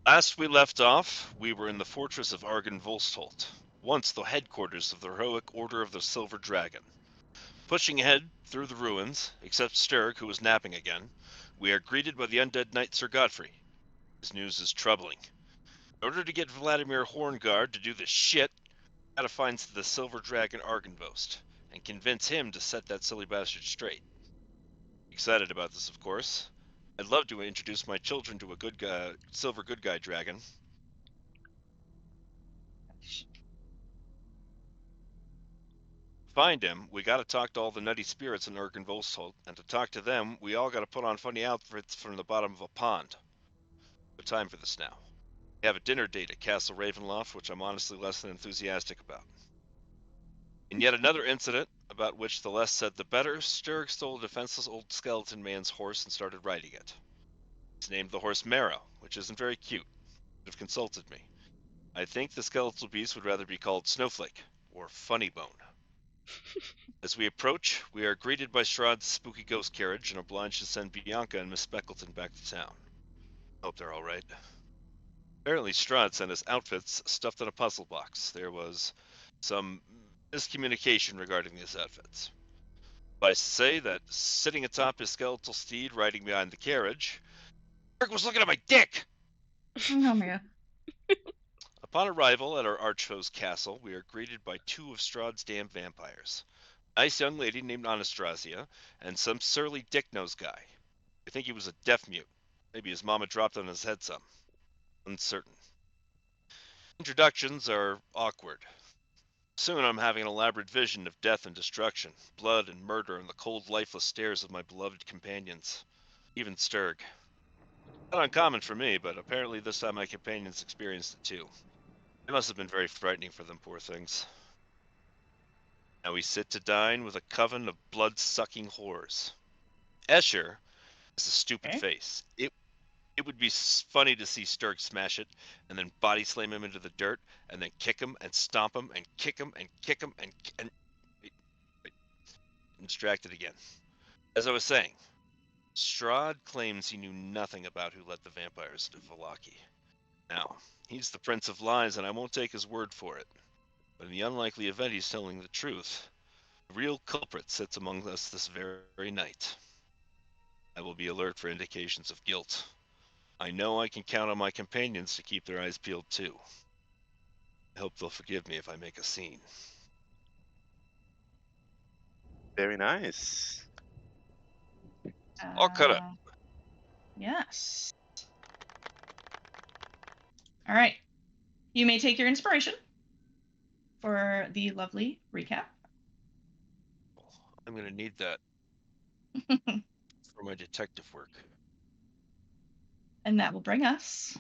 Last we left off, we were in the fortress of Argen-Volstholt, once the headquarters of the heroic Order of the Silver Dragon. Pushing ahead through the ruins, except Sturg, who was napping again, we are greeted by the undead knight Sir Godfrey. His news is troubling. In order to get Vladimir Horngard to do this shit, we gotta find the Silver Dragon Argenvost, and convince him to set that silly bastard straight. Excited about this, of course. I'd love to introduce my children to a silver good guy dragon. Find him, we gotta talk to all the nutty spirits in Argen-Volstholt, and to talk to them, we all gotta put on funny outfits from the bottom of a pond. No time for this now. We have a dinner date at Castle Ravenloft, which I'm honestly less than enthusiastic about. In yet another incident, about which the less said the better, Sturg stole a defenseless old skeleton man's horse and started riding it. He's named the horse Marrow, which isn't very cute. Should have consulted me. I think the skeletal beast would rather be called Snowflake, or Funny Bone. As we approach, we are greeted by Strahd's spooky ghost carriage and obliged to send Bianca and Miss Speckleton back to town. Hope they're all right. Apparently Strahd sent us outfits stuffed in a puzzle box. There was some miscommunication regarding these outfits. Suffice to say that sitting atop his skeletal steed riding behind the carriage, Eric was looking at my dick! Oh my god. Upon arrival at our archfoe's castle, we are greeted by two of Strahd's damn vampires. A nice young lady named Anastasia, and some surly dick-nosed guy. I think he was a deaf mute. Maybe his mama dropped on his head some. Uncertain. Introductions are awkward. Soon I'm having an elaborate vision of death and destruction, blood and murder, and the cold, lifeless stares of my beloved companions. Even Sturg. Not uncommon for me, but apparently this time my companions experienced it too. It must have been very frightening for them, poor things. Now we sit to dine with a coven of blood-sucking whores. Escher has a stupid face. It would be funny to see Sturg smash it, and then body slam him into the dirt, and then kick him and stomp him and kick him and kick him and I'm distracted again. As I was saying, Strahd claims he knew nothing about who led the vampires to Vallaki. Now, he's the Prince of Lies, and I won't take his word for it. But in the unlikely event he's telling the truth, the real culprit sits among us this very night. I will be alert for indications of guilt. I know I can count on my companions to keep their eyes peeled too. I hope they'll forgive me if I make a scene. Very nice. All cut up. Yes. All right. You may take your inspiration for the lovely recap. I'm going to need that for my detective work. And that will bring us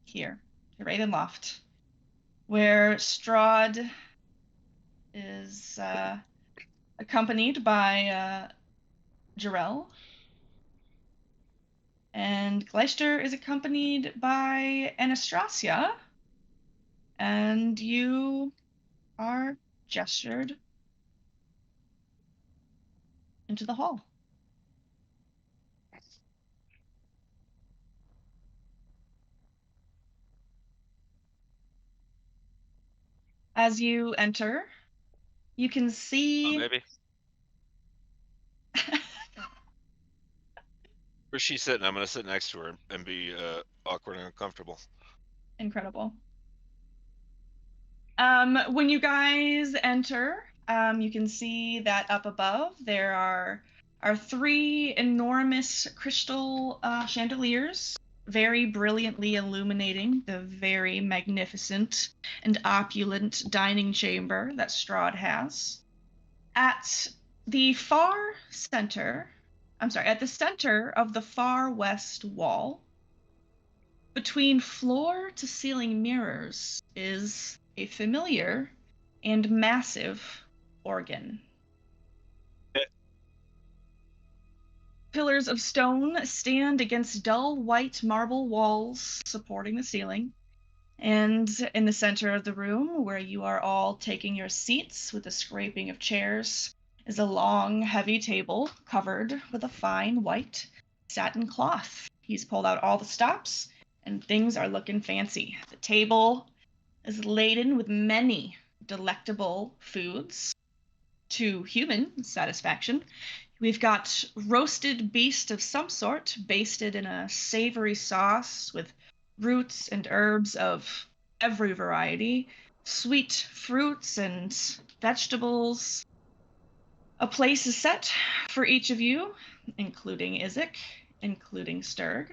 here to Ravenloft, where Strahd is accompanied by Jarell, and Gleister is accompanied by Anastasia, and you are gestured into the hall. As you enter, you can see... Oh, baby. Where's she sitting? I'm going to sit next to her and be awkward and uncomfortable. Incredible. When you guys enter, you can see that up above there are three enormous crystal chandeliers, very brilliantly illuminating the very magnificent and opulent dining chamber that Strahd has. At the center of the far west wall, between floor to ceiling mirrors, is a familiar and massive organ. Pillars of stone stand against dull white marble walls supporting the ceiling. And in the center of the room, where you are all taking your seats with the scraping of chairs, is a long, heavy table covered with a fine white satin cloth. He's pulled out all the stops and things are looking fancy. The table is laden with many delectable foods to human satisfaction. We've got roasted beast of some sort, basted in a savory sauce with roots and herbs of every variety, sweet fruits and vegetables. A place is set for each of you, including Isaac, including Strahd,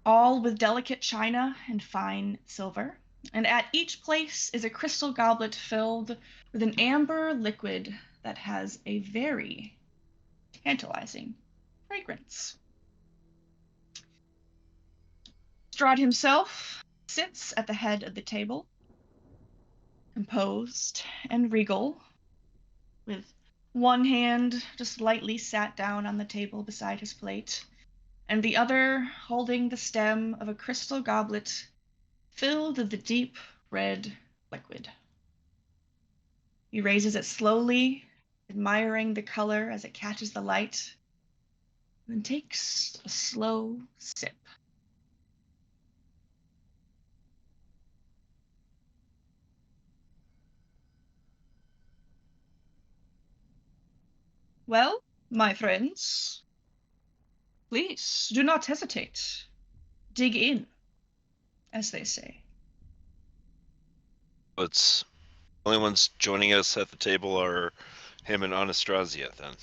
all with delicate china and fine silver. And at each place is a crystal goblet filled with an amber liquid that has a very tantalizing fragrance. Strahd himself sits at the head of the table, composed and regal, with one hand just lightly sat down on the table beside his plate, and the other holding the stem of a crystal goblet filled with the deep red liquid. He raises it slowly, admiring the color as it catches the light, and then takes a slow sip. Well, my friends, please do not hesitate. Dig in, as they say. It's only ones joining us at the table are him and Anastasia, then.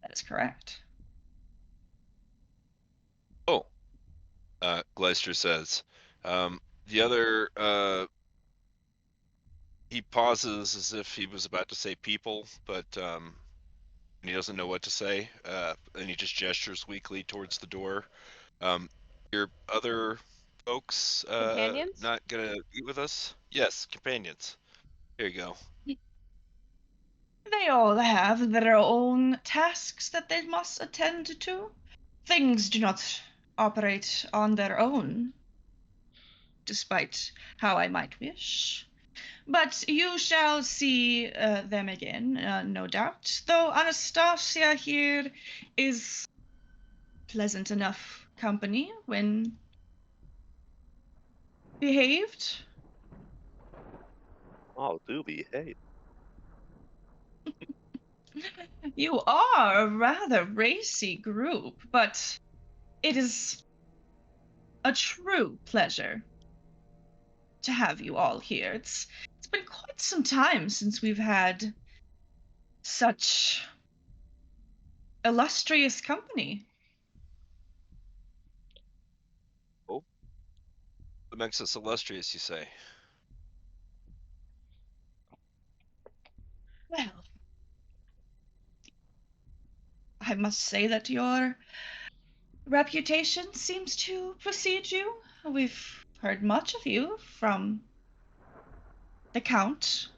That is correct. Oh, Gleister says. The other, he pauses as if he was about to say people, but he doesn't know what to say, and he just gestures weakly towards the door. Your other folks Companions? not gonna eat with us? Yes, companions. Here you go. They all have their own tasks that they must attend to. Things do not operate on their own, despite how I might wish. But you shall see them again, no doubt. Though Anastasia here is pleasant enough company when behaved. Oh, do behave. You are a rather racy group, but it is a true pleasure to have you all here. It's been quite some time since we've had such illustrious company. What makes us illustrious, you say? Well, I must say that your reputation seems to precede you. We've heard much of you from the Count.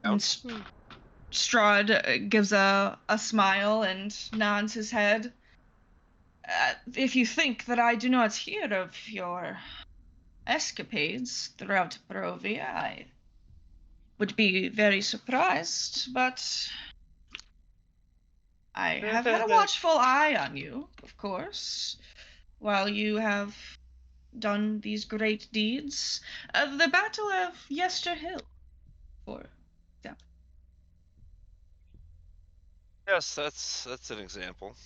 And Strahd gives a smile and nods his head. If you think that I do not hear of your escapades throughout Barovia, I would be very surprised, but I have had a watchful eye on you, of course, while you have done these great deeds. The Battle of Yester Hill, for example. Yes, that's an example.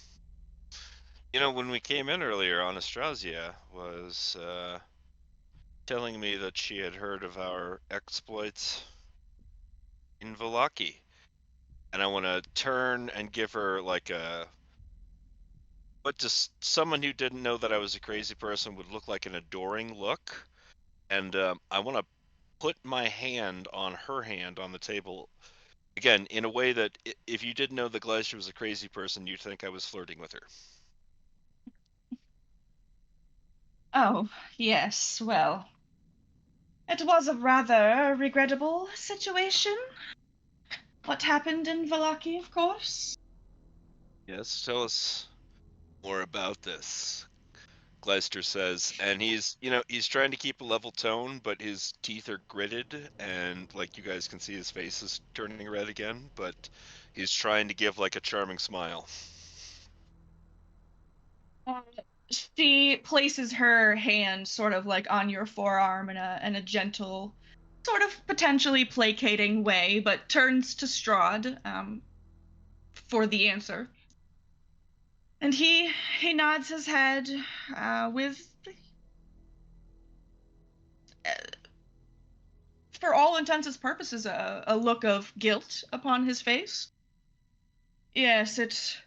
You know, when we came in earlier, Anastasia was telling me that she had heard of our exploits in Valaki. And I want to turn and give her like what does someone who didn't know that I was a crazy person would look like an adoring look. And I want to put my hand on her hand on the table. Again, in a way that if you didn't know that Gleister was a crazy person, you'd think I was flirting with her. Oh, yes, well, it was a rather regrettable situation. What happened in Valaki, of course. Yes, tell us more about this. Gleister says, and he's trying to keep a level tone, but his teeth are gritted, and like you guys can see, his face is turning red again, but he's trying to give like a charming smile. She places her hand sort of like on your forearm in a gentle, sort of potentially placating way, but turns to Strahd for the answer. And he nods his head with, for all intents and purposes, a look of guilt upon his face. Yes, it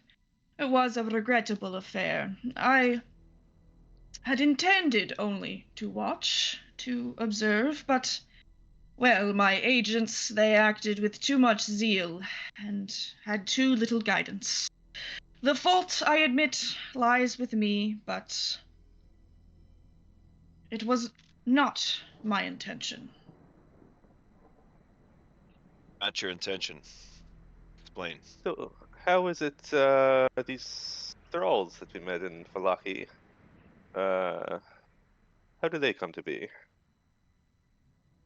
was a regrettable affair. I had intended only to watch, to observe, but, well, my agents, they acted with too much zeal and had too little guidance. The fault, I admit, lies with me, but it was not my intention. Not your intention. Explain. So, how is it these thralls that we met in Falaki? How do they come to be?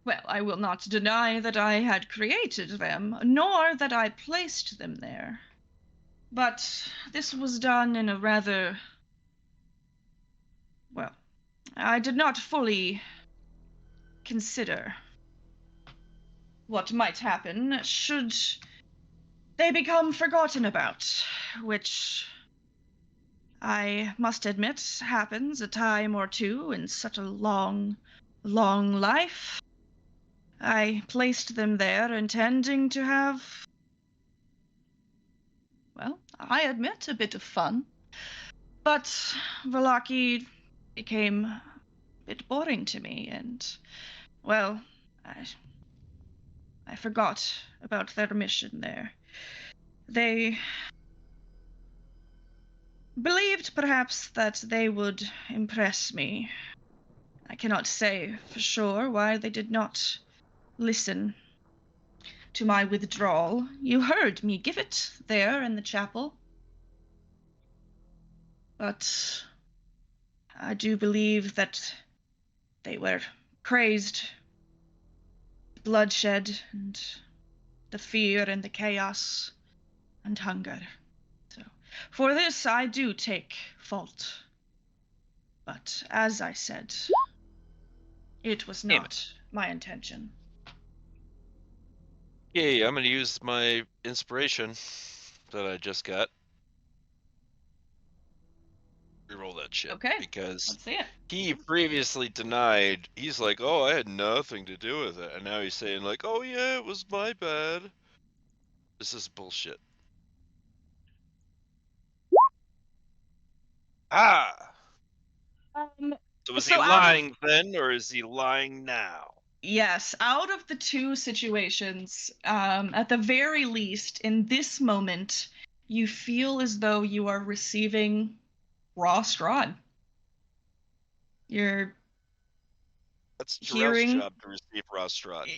Well, I will not deny that I had created them, nor that I placed them there. But this was done in a rather... well, I did not fully consider what might happen should they become forgotten about, which I must admit happens a time or two in such a long, long life. I placed them there intending to have, well, I admit, a bit of fun. But Valaki became a bit boring to me, and, well, I forgot about their mission there. They believed, perhaps, that they would impress me. I cannot say for sure why they did not listen to my withdrawal. You heard me give it there in the chapel. But I do believe that they were crazed, bloodshed, and the fear and the chaos and hunger. So for this I do take fault. But as I said, it was not my intention. Yay, I'm going to use my inspiration that I just got. Reroll that shit. Okay, Because let's see it. he previously denied, he's like, oh, I had nothing to do with it. And now he's saying like, oh yeah, it was my bad. This is bullshit. Ah! So is he lying then, or is he lying now? Yes, out of the two situations, at the very least, in this moment, you feel as though you are receiving raw Strahd. You're That's hearing... Jarrell's job to receive raw Strahd.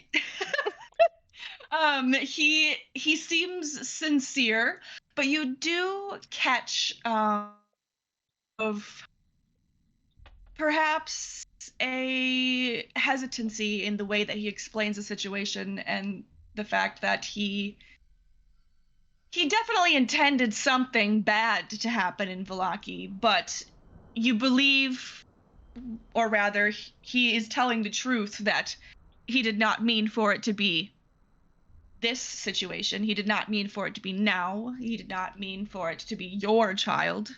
He seems sincere, but you do catch of perhaps a hesitancy in the way that he explains the situation, and the fact that he definitely intended something bad to happen in Vallaki, but you believe, or rather, he is telling the truth that he did not mean for it to be this situation. He did not mean for it to be now. He did not mean for it to be your child.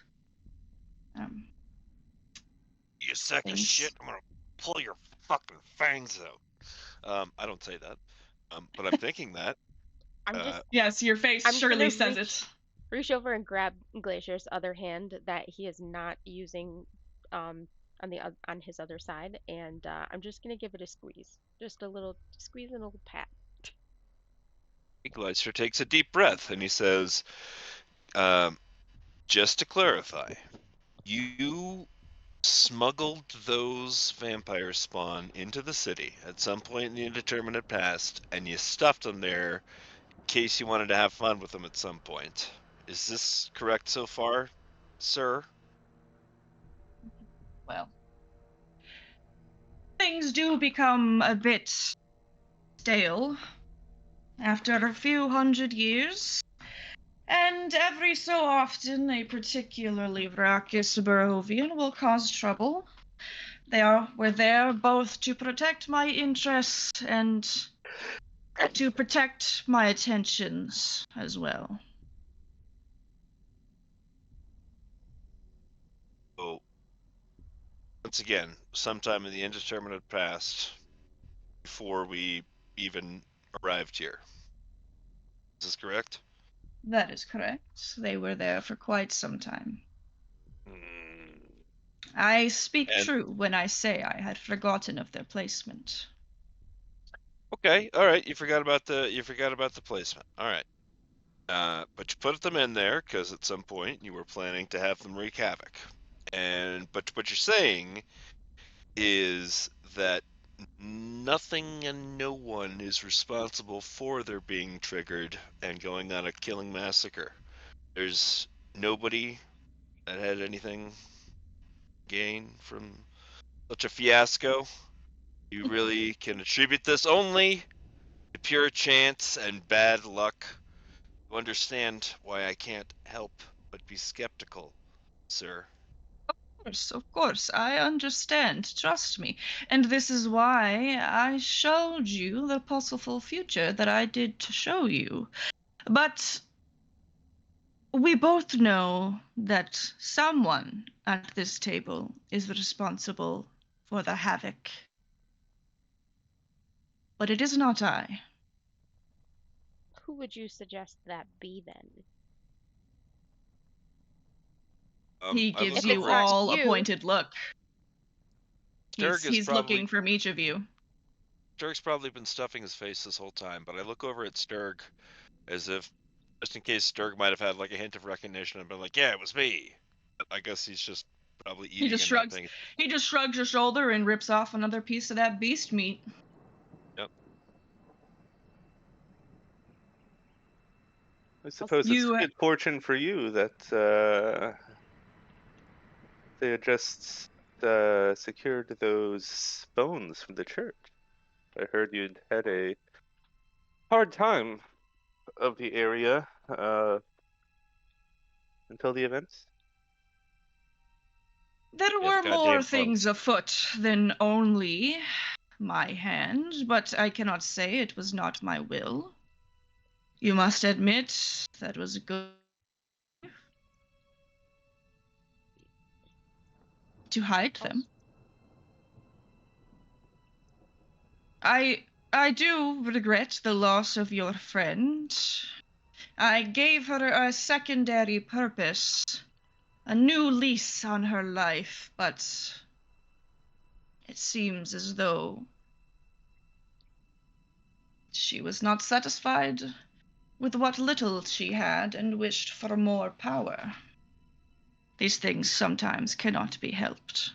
You sack of shit, I'm gonna pull your fucking fangs out. I don't say that, but I'm thinking that. Yes, your face surely says it. Reach over and grab Glacier's other hand that he is not using on his other side, and I'm just gonna give it a squeeze, just a little squeeze and a little pat. Glacier takes a deep breath and he says, just to clarify, you smuggled those vampire spawn into the city at some point in the indeterminate past, and you stuffed them there in case you wanted to have fun with them at some point. Is this correct so far, sir? well, things do become a bit stale after a few hundred years. And every so often, a particularly raucous Barovian will cause trouble. We're there both to protect my interests and to protect my attentions as well. So, once again, sometime in the indeterminate past, before we even arrived here. Is this correct? That is correct. They were there for quite some time. I speak And- true when I say I had forgotten of their placement. Okay, all right. You forgot about the placement. All right. But you put them in there because at some point you were planning to have them wreak havoc. But what you're saying is that nothing and no one is responsible for their being triggered and going on a killing massacre. There's nobody that had anything gain from such a fiasco. You really can attribute this only to pure chance and bad luck. You understand why I can't help but be skeptical, sir. Of course, I understand. Trust me. And this is why I showed you the possible future that I did to show you. But we both know that someone at this table is responsible for the havoc. But it is not I. Who would you suggest that be then? He I gives look you over not at all a you- pointed look. Dirk is He's probably- looking from each of you. Sturg's probably been stuffing his face this whole time, but I look over at Sturg as if, just in case Sturg might have had like a hint of recognition and been like, "Yeah, it was me." But I guess he's just probably eating. just and shrugs. Not paying... He just shrugs your shoulder and rips off another piece of that beast meat. I suppose it's You- good fortune for you that they had just secured those bones from the church. I heard you'd had a hard time of the area until the events. There Yeah, were the more goddamn things afoot than only my hand, but I cannot say it was not my will. You must admit that was good to hide them. I do regret the loss of your friend. I gave her a secondary purpose, a new lease on her life, but it seems as though she was not satisfied with what little she had and wished for more power. These things sometimes cannot be helped.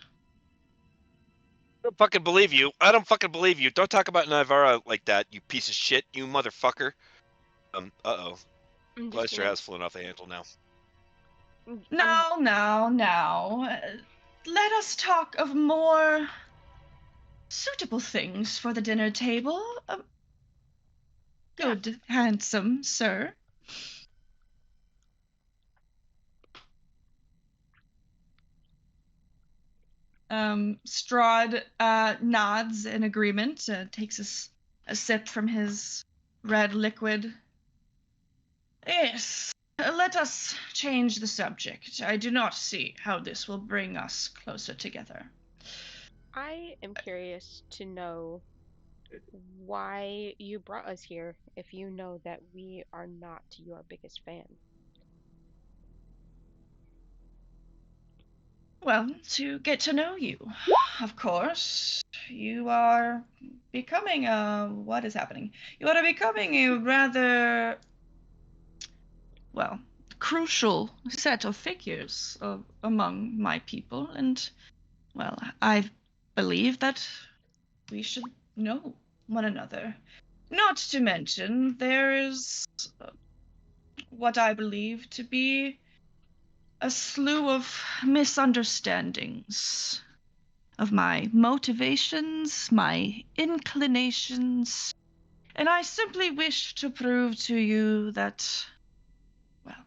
I don't fucking believe you. I don't fucking believe you. Don't talk about Nivara like that, you piece of shit, you motherfucker. Uh-oh. I'm just Gleister gonna- has flown off the handle now. Now. Let us talk of more suitable things for the dinner table. Good, handsome sir. Strahd nods in agreement, takes a sip from his red liquid. Yes, let us change the subject. I do not see how this will bring us closer together. I am curious to know why you brought us here if you know that we are not your biggest fan. Well, to get to know you, of course. You are becoming what is happening? You are becoming a rather, well, crucial set of figures among my people, and, well, I believe that we should know one another. Not to mention, there is what I believe to be a slew of misunderstandings of my motivations, my inclinations, and I simply wish to prove to you that, well,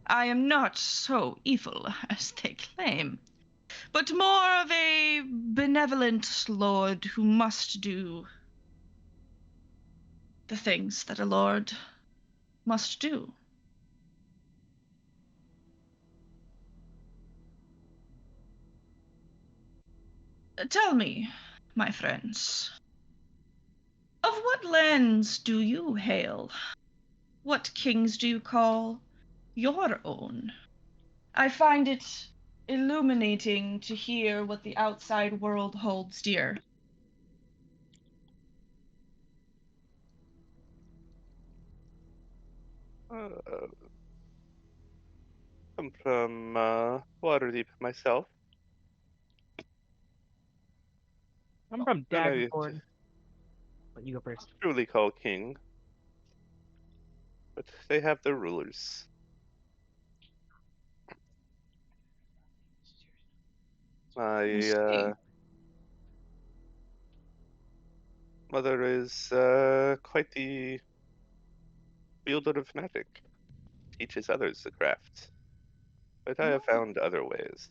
I am not so evil as they claim, but more of a benevolent lord who must do the things that a lord must do. Tell me, my friends, of what lands do you hail? What kings do you call your own? I find it illuminating to hear what the outside world holds dear. Uh, I'm from Waterdeep myself. I'm from Then I Daggerford. But you go first. truly call king, but they have their rulers. I see. My mother is quite the wielder of magic, teaches others the craft, but I have Oh, found other ways.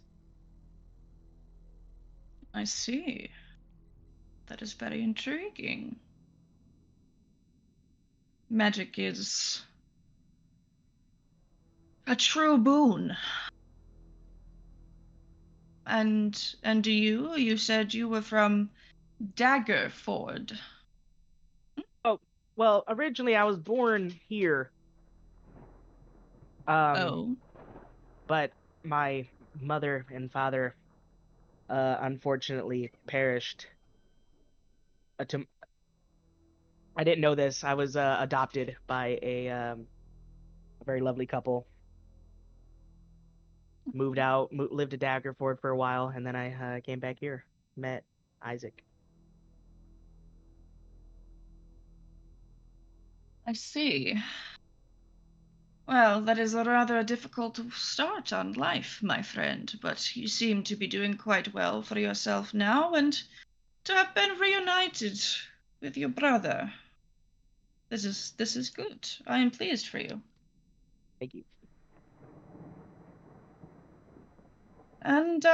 I see. That is very intriguing. Magic is a true boon. And you said you were from Daggerford. Oh, well, originally I was born here. Oh, But my mother and father unfortunately perished. I didn't know this. I was adopted by a very lovely couple. Moved out, lived at Daggerford for a while, and then I came back here. Met Isaac. I see. Well, that is a rather difficult start on life, my friend, but you seem to be doing quite well for yourself now, and to have been reunited with your brother. This is good. I am pleased for you. Thank you. And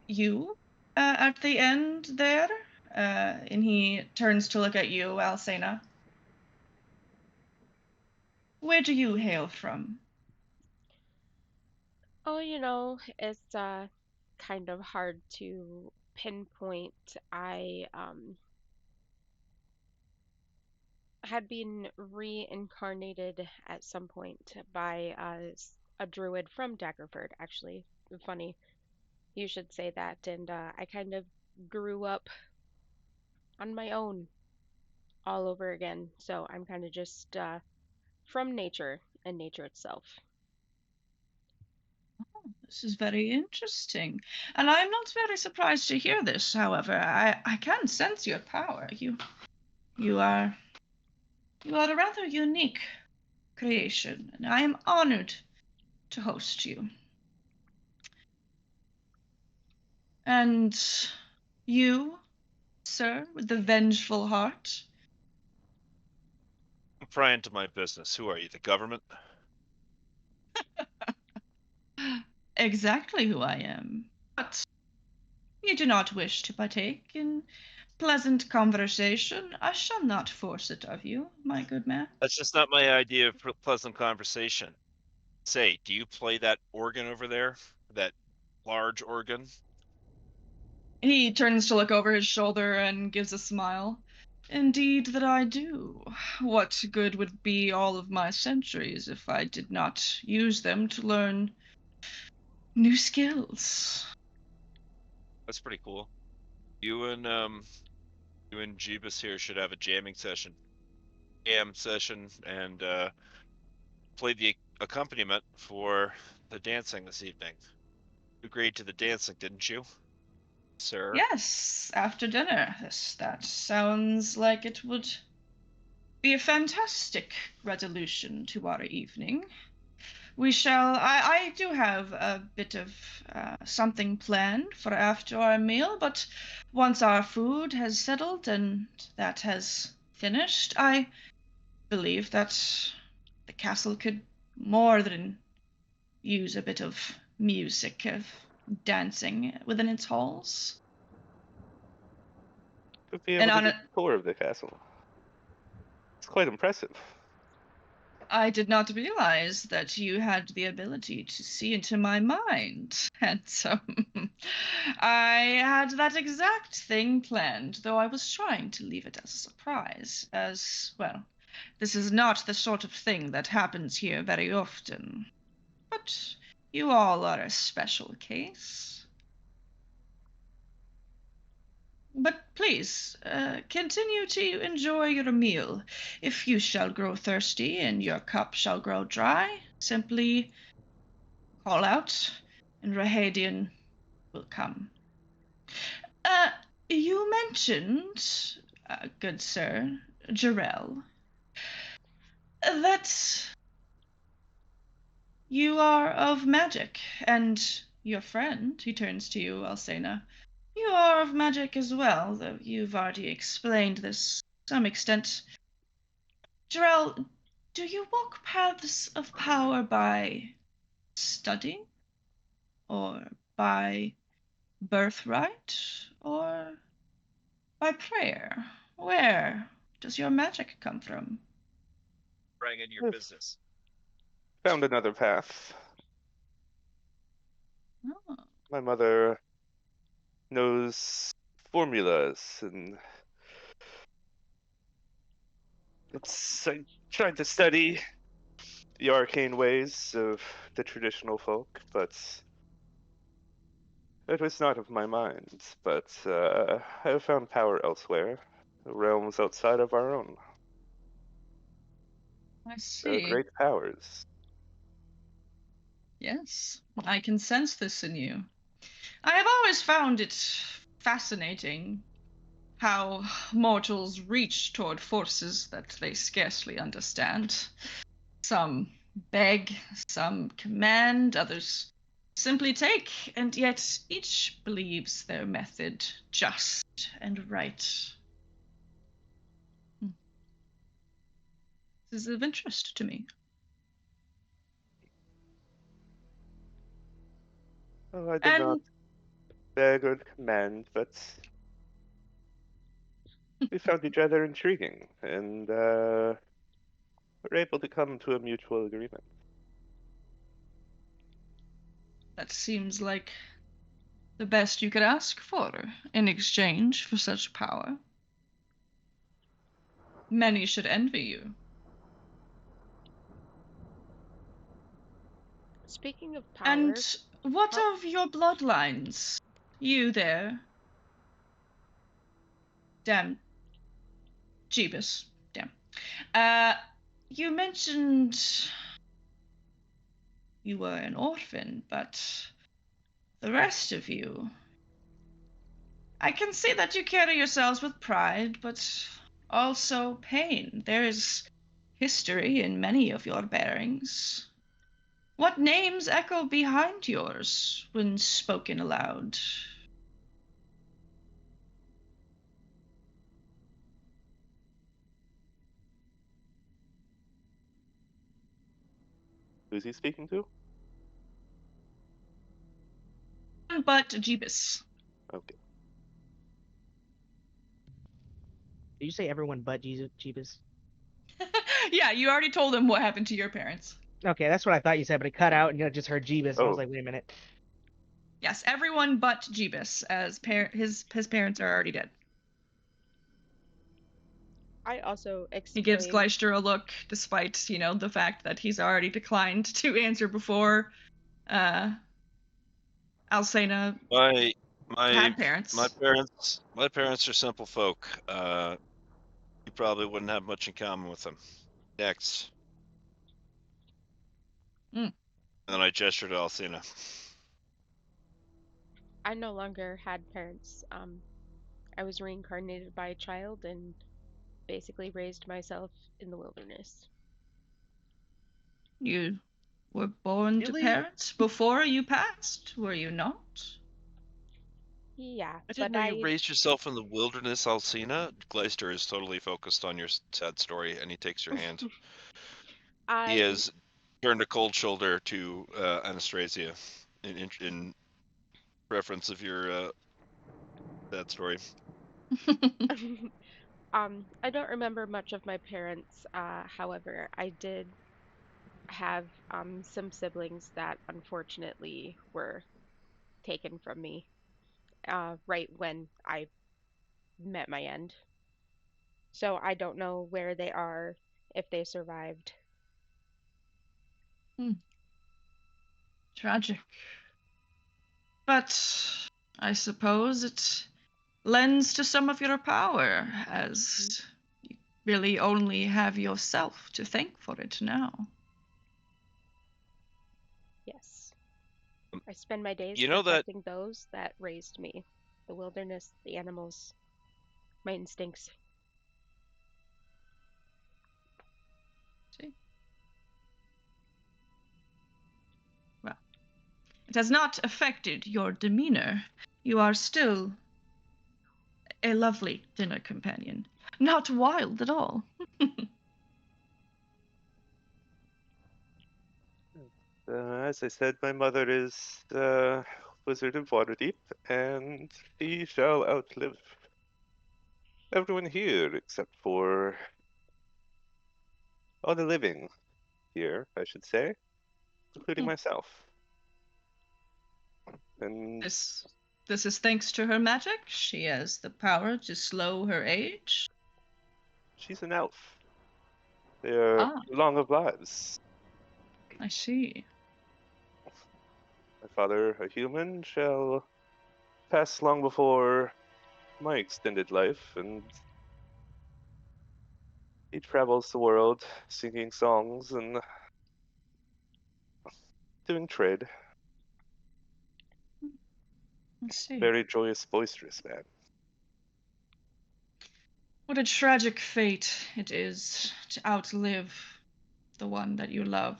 you at the end there, and he turns to look at you, Alcena. Where do you hail from? Oh, it's kind of hard to pinpoint. I had been reincarnated at some point by a druid from Daggerford, actually. Funny you should say that. And I kind of grew up on my own all over again. So I'm kind of just from nature and nature itself. This is very interesting. And I'm not very surprised to hear this, however. I can sense your power. You are a rather unique creation, and I am honored to host you. And you, sir, with the vengeful heart? Pry into my business. Who are you, the government? Exactly who I am. But you do not wish to partake in pleasant conversation. I shall not force it of you, my good man. That's just not my idea of pleasant conversation. Say, do you play that organ over there? That large organ? He turns to look over his shoulder and gives a smile. Indeed that I do. What good would be all of my centuries if I did not use them to learn new skills? That's pretty cool. You and Jeebus here should have a jamming session. Jam session and play the accompaniment for the dancing this evening. You agreed to the dancing, didn't you, sir? Yes, after dinner. That sounds like it would be a fantastic resolution to our evening. We shall. I do have a bit of something planned for after our meal, but once our food has settled and that has finished, I believe that the castle could more than use a bit of music, of dancing within its halls. To be And able to on get it, a tour of the castle. It's quite impressive. I did not realize that you had the ability to see into my mind, and so I had that exact thing planned, though I was trying to leave it as a surprise, as, well, this is not the sort of thing that happens here very often. But you all are a special case. But please, continue to enjoy your meal. If you shall grow thirsty and your cup shall grow dry, simply call out, and Rahadian will come. Uh, you mentioned, good sir, Jarell, that you are of magic, and your friend, he turns to you, Alcena, you are of magic as well, though you've already explained this to some extent. Jarell, do you walk paths of power by study? Or by birthright? Or by prayer? Where does your magic come from? Bring in your Yes. business. Found another path. Oh, My mother knows formulas, and I tried to study the arcane ways of the traditional folk, but it was not of my mind. But I have found power elsewhere, realms outside of our own. I There are see. great powers. Yes, I can sense this in you. I have always found it fascinating how mortals reach toward forces that they scarcely understand. Some beg, some command, others simply take, and yet each believes their method just and right. This is of interest to me. Oh, I did not And beg or command, but we found each other intriguing, and were able to come to a mutual agreement. that seems like the best you could ask for in exchange for such power. Many should envy you. Speaking of power, And what how- of your bloodlines? You there. Damn. Jeebus. Damn. You mentioned you were an orphan, but the rest of you. I can see that you carry yourselves with pride, but also pain. There is history in many of your bearings. What names echo behind yours when spoken aloud? Who's he speaking to? But Jeebus. Okay. Did you say everyone but Jeebus? Yeah, you already told him what happened to your parents. Okay, that's what I thought you said, but it cut out and I just heard Jeebus. And I was Oh. like, wait a minute. Yes, everyone but Jeebus, as his parents are already dead. I also He explained. gives Gleister a look, despite the fact that he's already declined to answer before. Alcena My had parents. my parents are simple folk. You probably wouldn't have much in common with them. Next. Mm. And I gestured to Alcina. I no longer had parents. I was reincarnated by a child and basically raised myself in the wilderness. You were born to Really? parents before you passed, were you not? Yeah, I but didn't know you raised yourself in the wilderness, Alcina. Gleister is totally focused on your sad story, and he takes your hand. He I has turned a cold shoulder to Anastasia in reference of your sad story. I don't remember much of my parents. However, I did have some siblings that unfortunately were taken from me right when I met my end. So I don't know where they are, if they survived. Tragic. But I suppose it lends to some of your power, as you really only have yourself to thank for it now. Yes. I spend my days You know that protecting those that raised me. The wilderness, the animals, my instincts. See? Well, it has not affected your demeanor. You are still a lovely dinner companion. Not wild at all. As I said, my mother is Wizard of Waterdeep, and she shall outlive everyone here except for all the living here, I should say, including myself. And This is thanks to her magic. She has the power to slow her age. she's an elf. They are Ah, long of lives. I see. My father, a human, shall pass long before my extended life, and he travels the world singing songs and doing trade. I see. Very joyous, boisterous man. What a tragic fate it is to outlive the one that you love.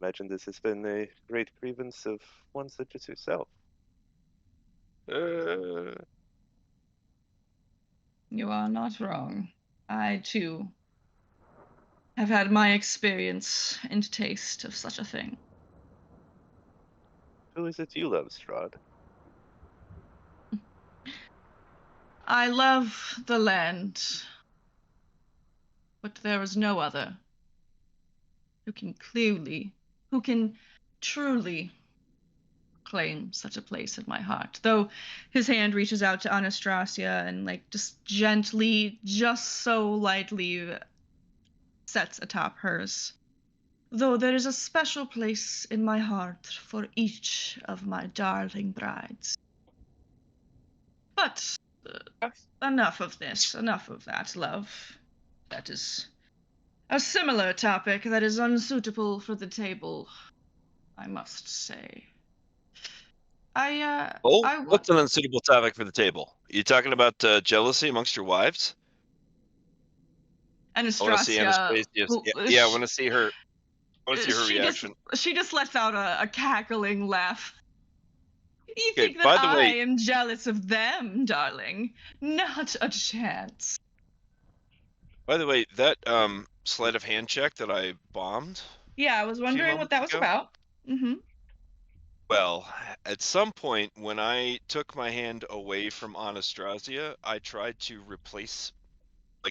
Imagine this has been a great grievance of one such as yourself. You are not wrong. I, too, have had my experience and taste of such a thing. Who is it you love, Strahd? I love the land, but there is no other who can truly claim such a place in my heart. Though his hand reaches out to Anastasia and just gently, just so lightly sets atop hers. Though there is a special place in my heart for each of my darling brides. But enough of this, enough of that, love. That is a similar topic that is unsuitable for the table, I must say. What's an unsuitable topic for the table? You talking about jealousy amongst your wives? Anastasia, I want to see Anastasia's. Yeah, I want to see her. I want to see her reaction. She just lets out a cackling laugh. You Okay, think that by the I way, am jealous of them, darling? Not a chance. by the way, that sleight of hand check that I bombed. Yeah, I was wondering what that was about. Mm-hmm. Well, at some point when I took my hand away from Anastasia, I tried to replace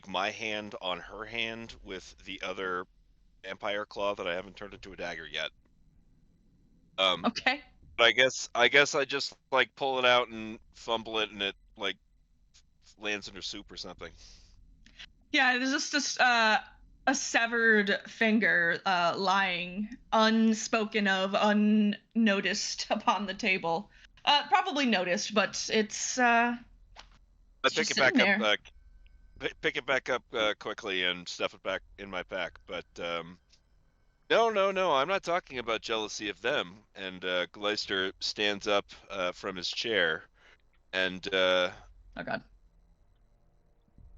my hand on her hand with the other vampire claw that I haven't turned into a dagger yet. Okay. But I guess I just pull it out and fumble it, and it lands in her soup or something. Yeah, there's just a severed finger lying unspoken of, unnoticed upon the table. Probably noticed, but it's I pick it back up. Pick it back up quickly and stuff it back in my pack. But no, I'm not talking about jealousy of them. And Gleister stands up from his chair, and oh god.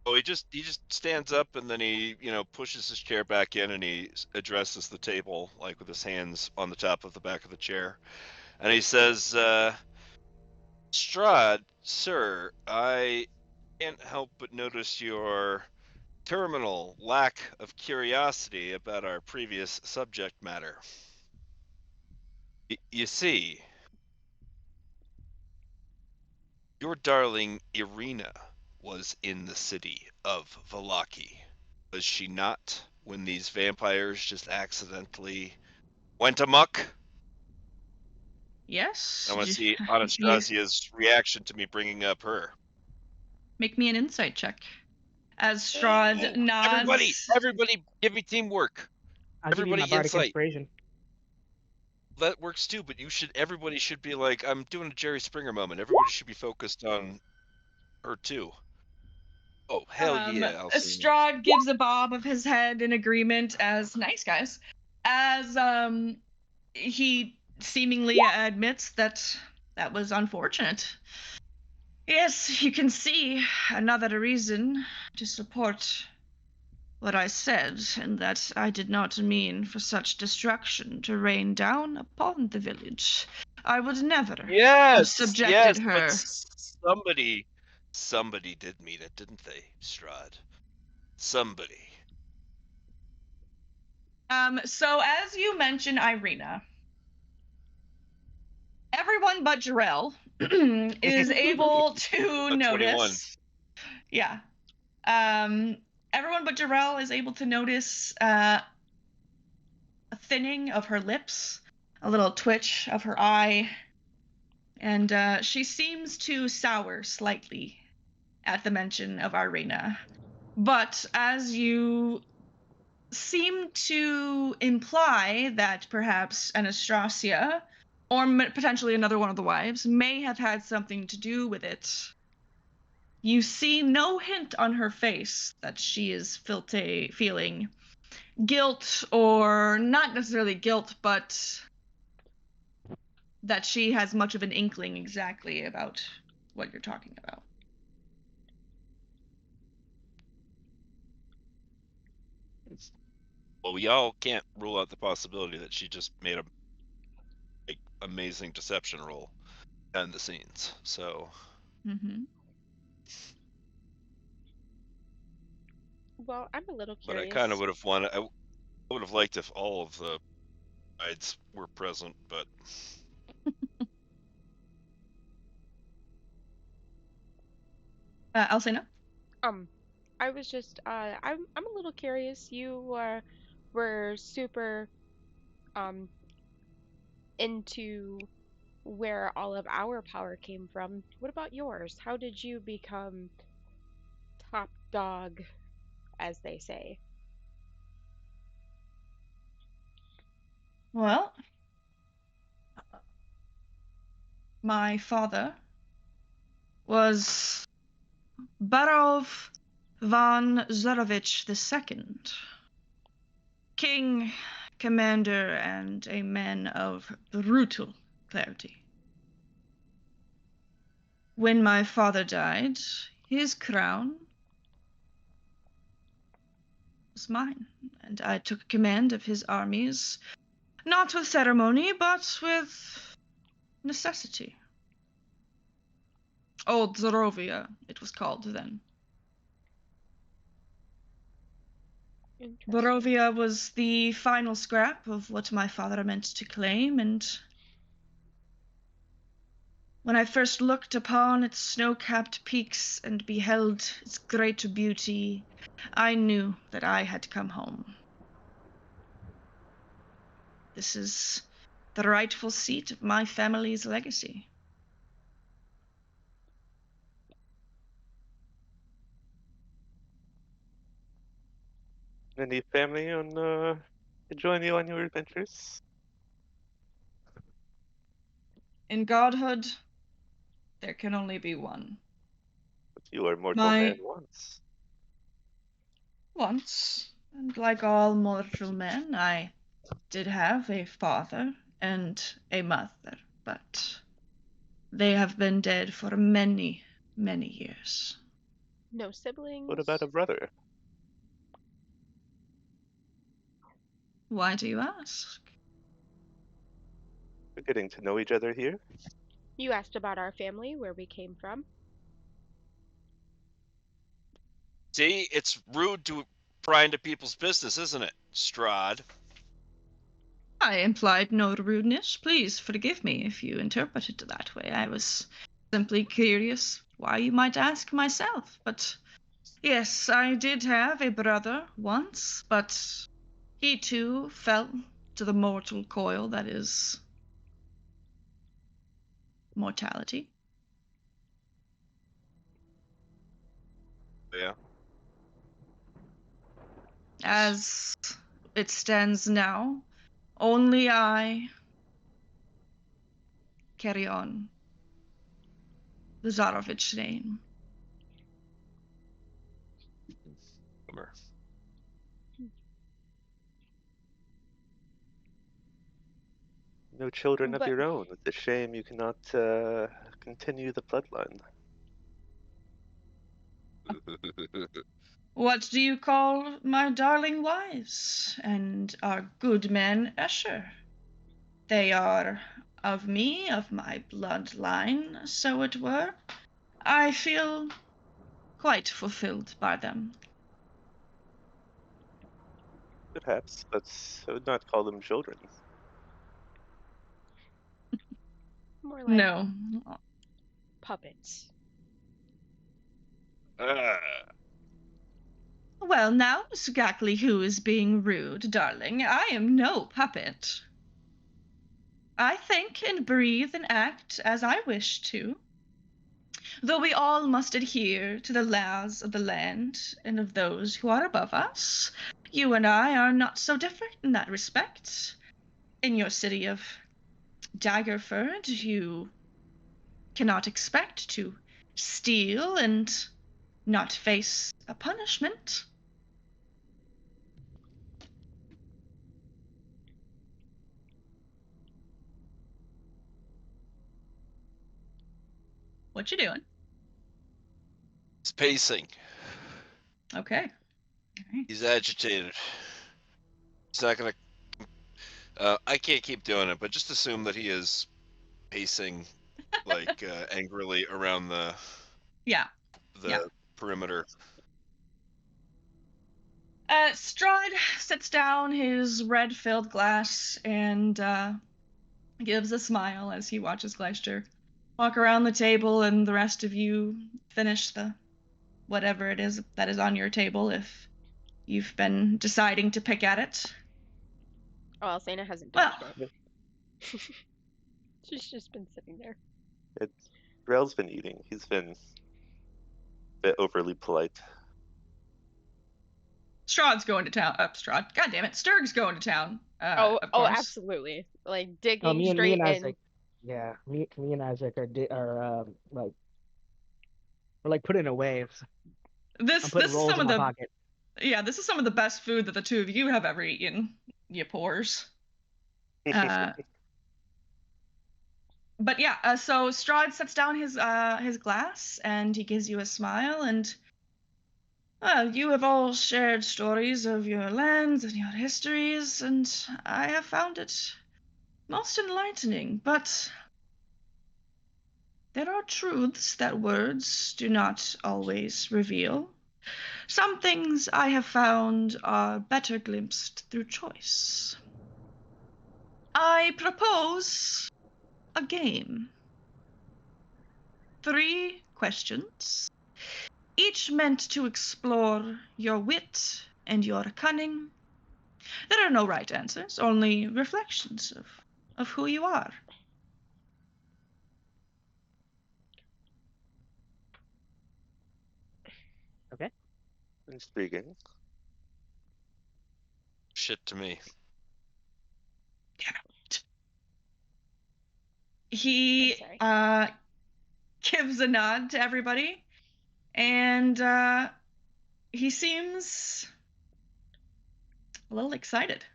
he just stands up and then he pushes his chair back in and he addresses the table like with his hands on the top of the back of the chair, and he says, "Strahd, sir, I can't help but notice your terminal lack of curiosity about our previous subject matter. You see, your darling Irina was in the city of Valaki, was she not, when these vampires just accidentally went amok?" Yes. I want to see You Anastasia's reaction to me bringing up her. make me an insight check. As Strahd nods. Everybody, give me teamwork. I'll give you my Everybody bardic insight. inspiration. That works too, but everybody should be like, I'm doing a Jerry Springer moment. Everybody should be focused on her too. Oh, hell yeah, Alcina. Strahd gives a bob of his head in agreement as nice guys. As he seemingly admits that was unfortunate. Yes, you can see another reason to support what I said, and that I did not mean for such destruction to rain down upon the village. I would never have subjected her. But somebody did mean it, didn't they, Strahd? Somebody. So as you mentioned Irina, everyone but Jarrell is able to notice. 21. Yeah. Everyone but Jarrell is able to notice a thinning of her lips, a little twitch of her eye, and she seems to sour slightly at the mention of Irina. But as you seem to imply that perhaps Anastasia, or potentially another one of the wives, may have had something to do with it, you see no hint on her face that she is feeling guilt, or not necessarily guilt, but that she has much of an inkling exactly about what you're talking about. Well, we all can't rule out the possibility that she just made a amazing deception roll behind the scenes. So. Mm-hmm. Well, I'm a little curious. But I kind of would have wanted. I would have liked if all of the brides were present, but. Alcina? I was just I'm a little curious. You were super into where all of our power came from. What about yours? How did you become top dog, as they say? Well, my father was Barov von Zarovich II, king, commander, and a man of brutal clarity. When my father died, his crown was mine, and I took command of his armies, not with ceremony, but with necessity. Old Zorovia, it was called then. Borovia was the final scrap of what my father meant to claim, and when I first looked upon its snow-capped peaks and beheld its great beauty, I knew that I had come home. This is the rightful seat of my family's legacy. Any family to join you on your adventures? In godhood, there can only be one. But you are mortal man once. Once, and like all mortal men, I did have a father and a mother, but they have been dead for many, many years. No siblings? What about a brother? Why do you ask? We're getting to know each other here. You asked about our family, where we came from. See, it's rude to pry into people's business, isn't it, Strahd? I implied no rudeness. Please forgive me if you interpret it that way. I was simply curious why you might ask myself. But yes, I did have a brother once, but he too fell to the mortal coil that is mortality. Yeah. As it stands now, only I carry on the Zarovich name. Bummer. No children of But your own. It's a shame you cannot continue the bloodline. What do you call my darling wives and our good man Escher? They are of me, of my bloodline, so it were. I feel quite fulfilled by them. Perhaps, but I would not call them children. more like No. puppets. Well, now, exactly who is being rude, darling? I am no puppet. I think and breathe and act as I wish to. Though we all must adhere to the laws of the land and of those who are above us, you and I are not so different in that respect. In your city of Daggerford, you cannot expect to steal and not face a punishment. What you doing? He's pacing. Okay. All right. He's agitated. He's not gonna. I can't keep doing it, but just assume that he is pacing, like angrily around the Yeah. perimeter. Strahd sets down his red-filled glass and gives a smile as he watches Gleister walk around the table, and the rest of you finish the whatever it is that is on your table if you've been deciding to pick at it. Oh, Alcena hasn't Well, touched it. She's just been sitting there. Drell's been eating. He's been a bit overly polite. Strahd's going to town. Strahd. God damn it. Sturg's going to town. Oh, Of oh, course. absolutely. Like Oh, digging me and straight in. Isaac. Yeah, me and Isaac are like we're like putting away. I'm This is putting rolls some in of my the pocket. this is some of the best food that the two of you have ever eaten. You pores. But yeah, so Strahd sets down his glass and he gives you a smile, and you have all shared stories of your lands and your histories, and I have found it most enlightening. But there are truths that words do not always reveal. Some things I have found are better glimpsed through choice. I propose a game. 3 questions, each meant to explore your wit and your cunning. There are no right answers, only reflections of who you are. Okay. Intriguing. Shit to me. He I'm gives a nod to everybody, and he seems a little excited.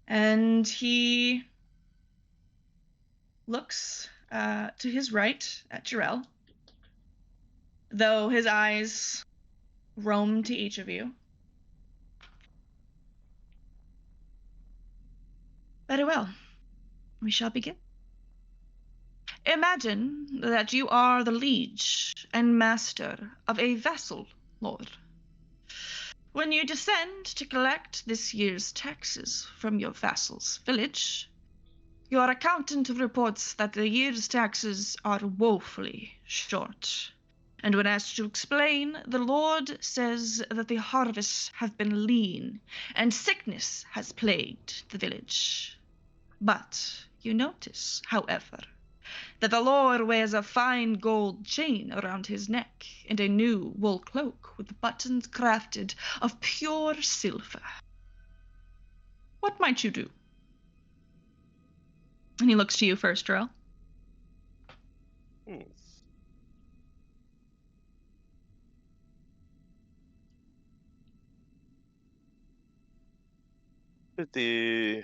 And he looks to his right at Jarell. though his eyes roam to each of you. Very well. We shall begin. Imagine that you are the liege and master of a vassal lord. When you descend to collect this year's taxes from your vassal's village, your accountant reports that the year's taxes are woefully short. And when asked to explain, the Lord says that the harvests have been lean, and sickness has plagued the village. But you notice, however, that the Lord wears a fine gold chain around his neck, and a new wool cloak with buttons crafted of pure silver. What might you do? And he looks to you first, Drell. The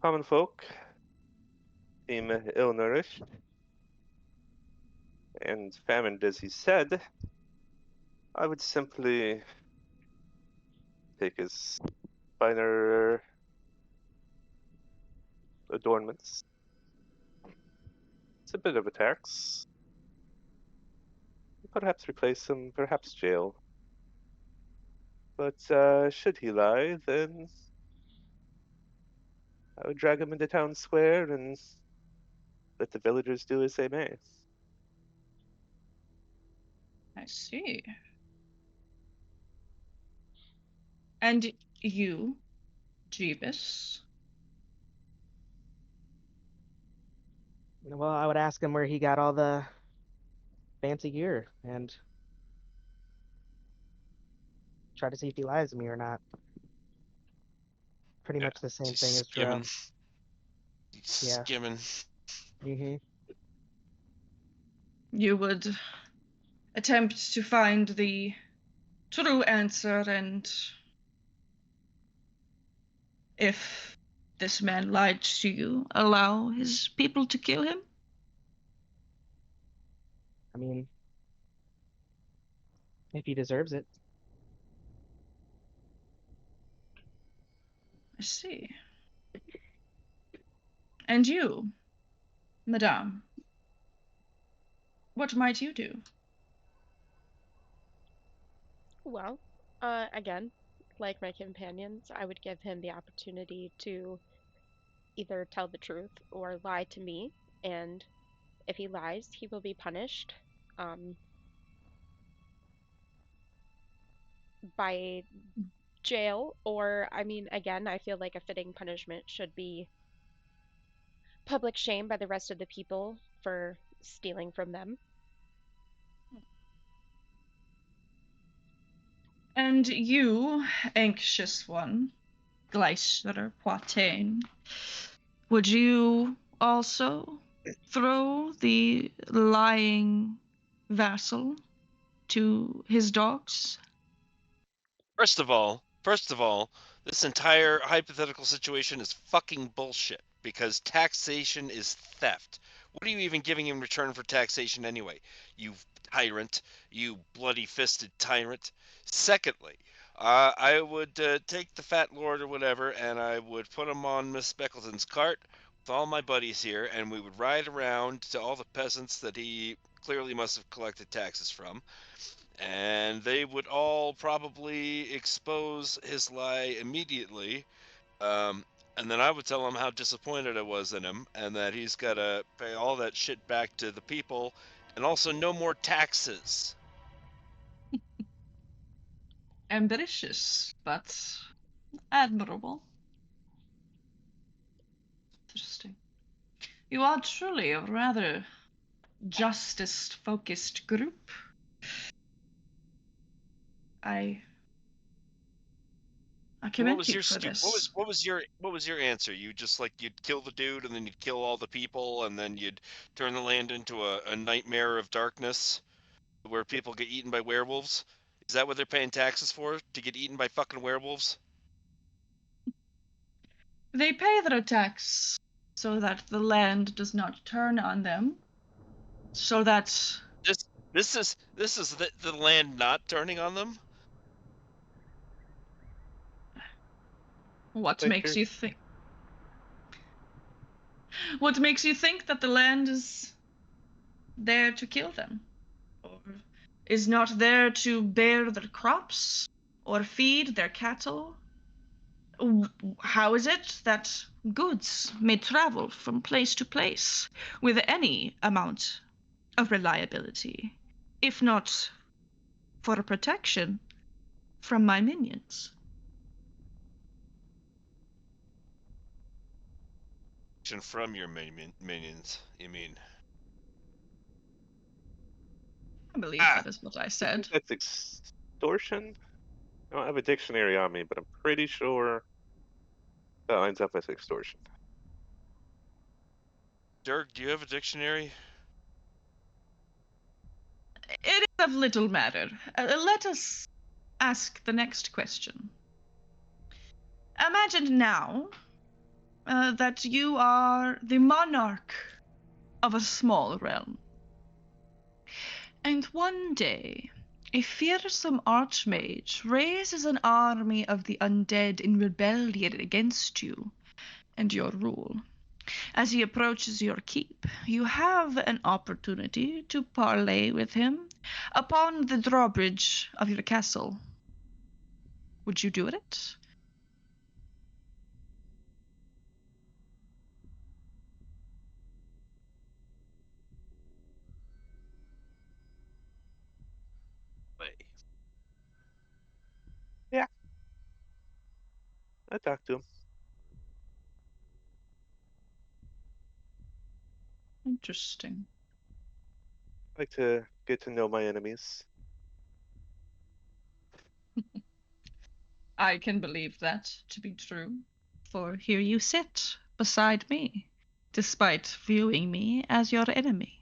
common folk seem ill-nourished and famished, as he said. I would simply take his finer adornments. It's a bit of a tax. Perhaps replace him, perhaps jail. But should he lie, then I would drag him into town square and let the villagers do as they may. I see. And you, Jeebus? Well, I would ask him where he got all the fancy gear and try to see if he lies to me or not. Pretty much the same thing as Drew. Skimming. Mm-hmm. You would attempt to find the true answer, and if this man lied to you, allow his people to kill him? I mean, if he deserves it. I see. And you, Madame, what might you do? Well, again, like my companions, I would give him the opportunity to either tell the truth or lie to me, and if he lies, he will be punished by jail, or, I mean, again, I feel like a fitting punishment should be public shame by the rest of the people for stealing from them. And you, anxious one, Gleister Poitain, would you also throw the lying vassal to his dogs? First of all, this entire hypothetical situation is fucking bullshit because taxation is theft. What are you even giving in return for taxation anyway? You tyrant, you bloody-fisted tyrant. Secondly, I would take the fat lord or whatever, and I would put him on Miss Beckleton's cart with all my buddies here, and we would ride around to all the peasants that he clearly must have collected taxes from, and they would all probably expose his lie immediately. And then I would tell him how disappointed I was in him, and that he's got to pay all that shit back to the people, and also no more taxes. Ambitious, but admirable. Interesting. You are truly a rather justice-focused group. I commend you for this. What was your answer? You just you'd kill the dude and then you'd kill all the people and then you'd turn the land into a nightmare of darkness where people get eaten by werewolves? Is that what they're paying taxes for? To get eaten by fucking werewolves? They pay their tax so that the land does not turn on them, So that This is the land not turning on them. what Like makes you're- you think? What makes you think that the land is there to kill them? Or is not there to bear their crops? Or feed their cattle? How is it that goods may travel from place to place with any amount of reliability, if not for protection from my minions? From your minions, you mean? I believe Ah. that is what I I said. think that's extortion. I don't have a dictionary on me, but I'm pretty sure that lines up with extortion. Dirk, do you have a dictionary? It is of little matter. Let us ask the next question. Imagine now that you are the monarch of a small realm. And one day, a fearsome archmage raises an army of the undead in rebellion against you and your rule. As he approaches your keep, you have an opportunity to parley with him upon the drawbridge of your castle. Would you do it? Wait. I talked to him. Interesting. I like to get to know my enemies. I can believe that to be true, for here you sit beside me, despite viewing me as your enemy.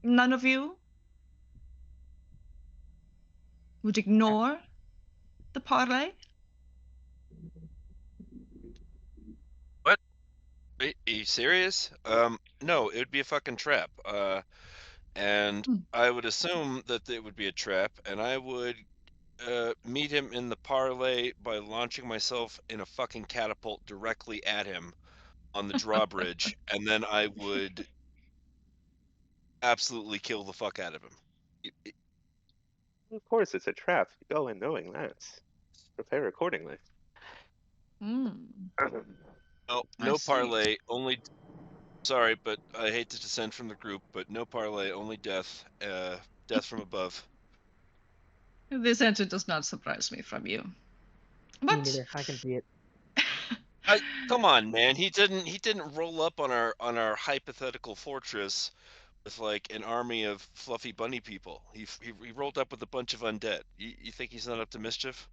None of you would ignore the parley? What? Are you serious? No, it would be a fucking trap. And Hmm. I would assume that it would be a trap, and I would meet him in the parlay by launching myself in a fucking catapult directly at him on the drawbridge, and then I would absolutely kill the fuck out of him. Of course, it's a trap. You go in knowing that. Prepare accordingly. Hmm. No, I no see. parlay, only. Sorry, but I hate to dissent from the group, but no parlay, only death. Death from above. This answer does not surprise me from you. Me But neither. I can see it. Come on, man. He didn't roll up on our hypothetical fortress with like an army of fluffy bunny people. He rolled up with a bunch of undead. You think he's not up to mischief?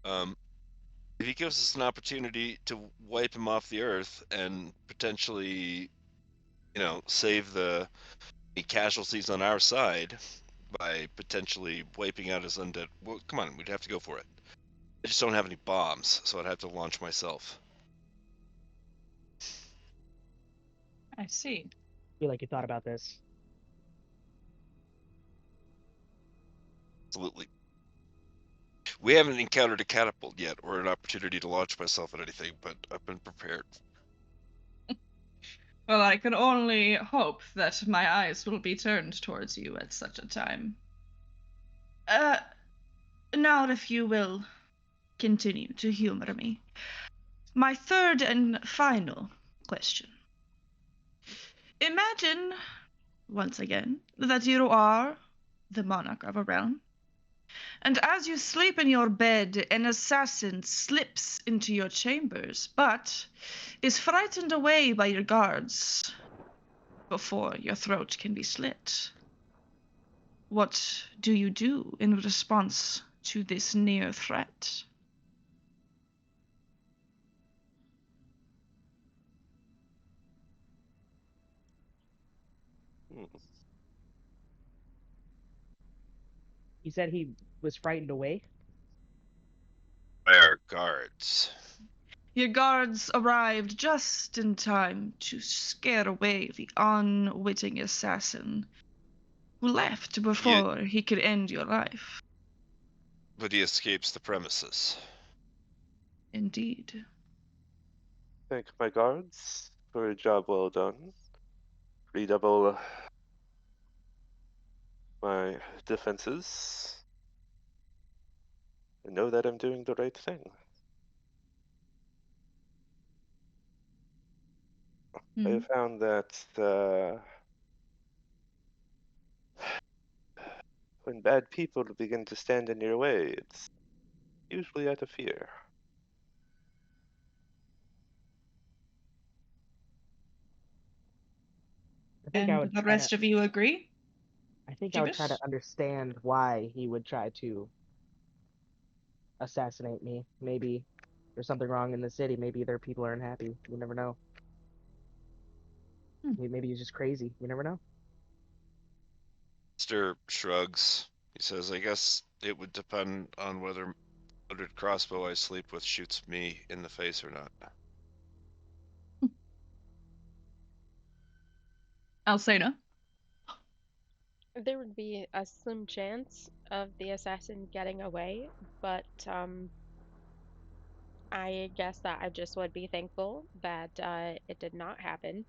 If he gives us an opportunity to wipe him off the earth and potentially, save the casualties on our side by potentially wiping out his undead, well, come on, we'd have to go for it. I just don't have any bombs, so I'd have to launch myself. I see. Feel like you thought about this. Absolutely. We haven't encountered a catapult yet or an opportunity to launch myself at anything, but I've been prepared. Well, I can only hope that my eyes will be turned towards you at such a time. Now if you will continue to humor me. My third and final question. Imagine, once again, that you are the monarch of a realm, and as you sleep in your bed, an assassin slips into your chambers, but is frightened away by your guards before your throat can be slit. What do you do in response to this near threat? Hmm. He said he was frightened away. By our guards. Your guards arrived just in time to scare away the unwitting assassin who left before he could end your life. But he escapes the premises. Indeed. Thank my guards for a job well done. Redouble my defenses. And know that I'm doing the right thing. I have found that when bad people begin to stand in your way, it's usually out of fear. I think I And would the try rest to. of you agree? I think I would try to Jeebus? understand why he would try to assassinate me. Maybe there's something wrong in the city. Maybe their people are unhappy. You never know. Maybe he's just crazy. You never know. Mister shrugs. He says, I guess it would depend on whether loaded crossbow I sleep with shoots me in the face or not. Alcena? There would be a slim chance of the assassin getting away, but I guess that I just would be thankful that it did not happen.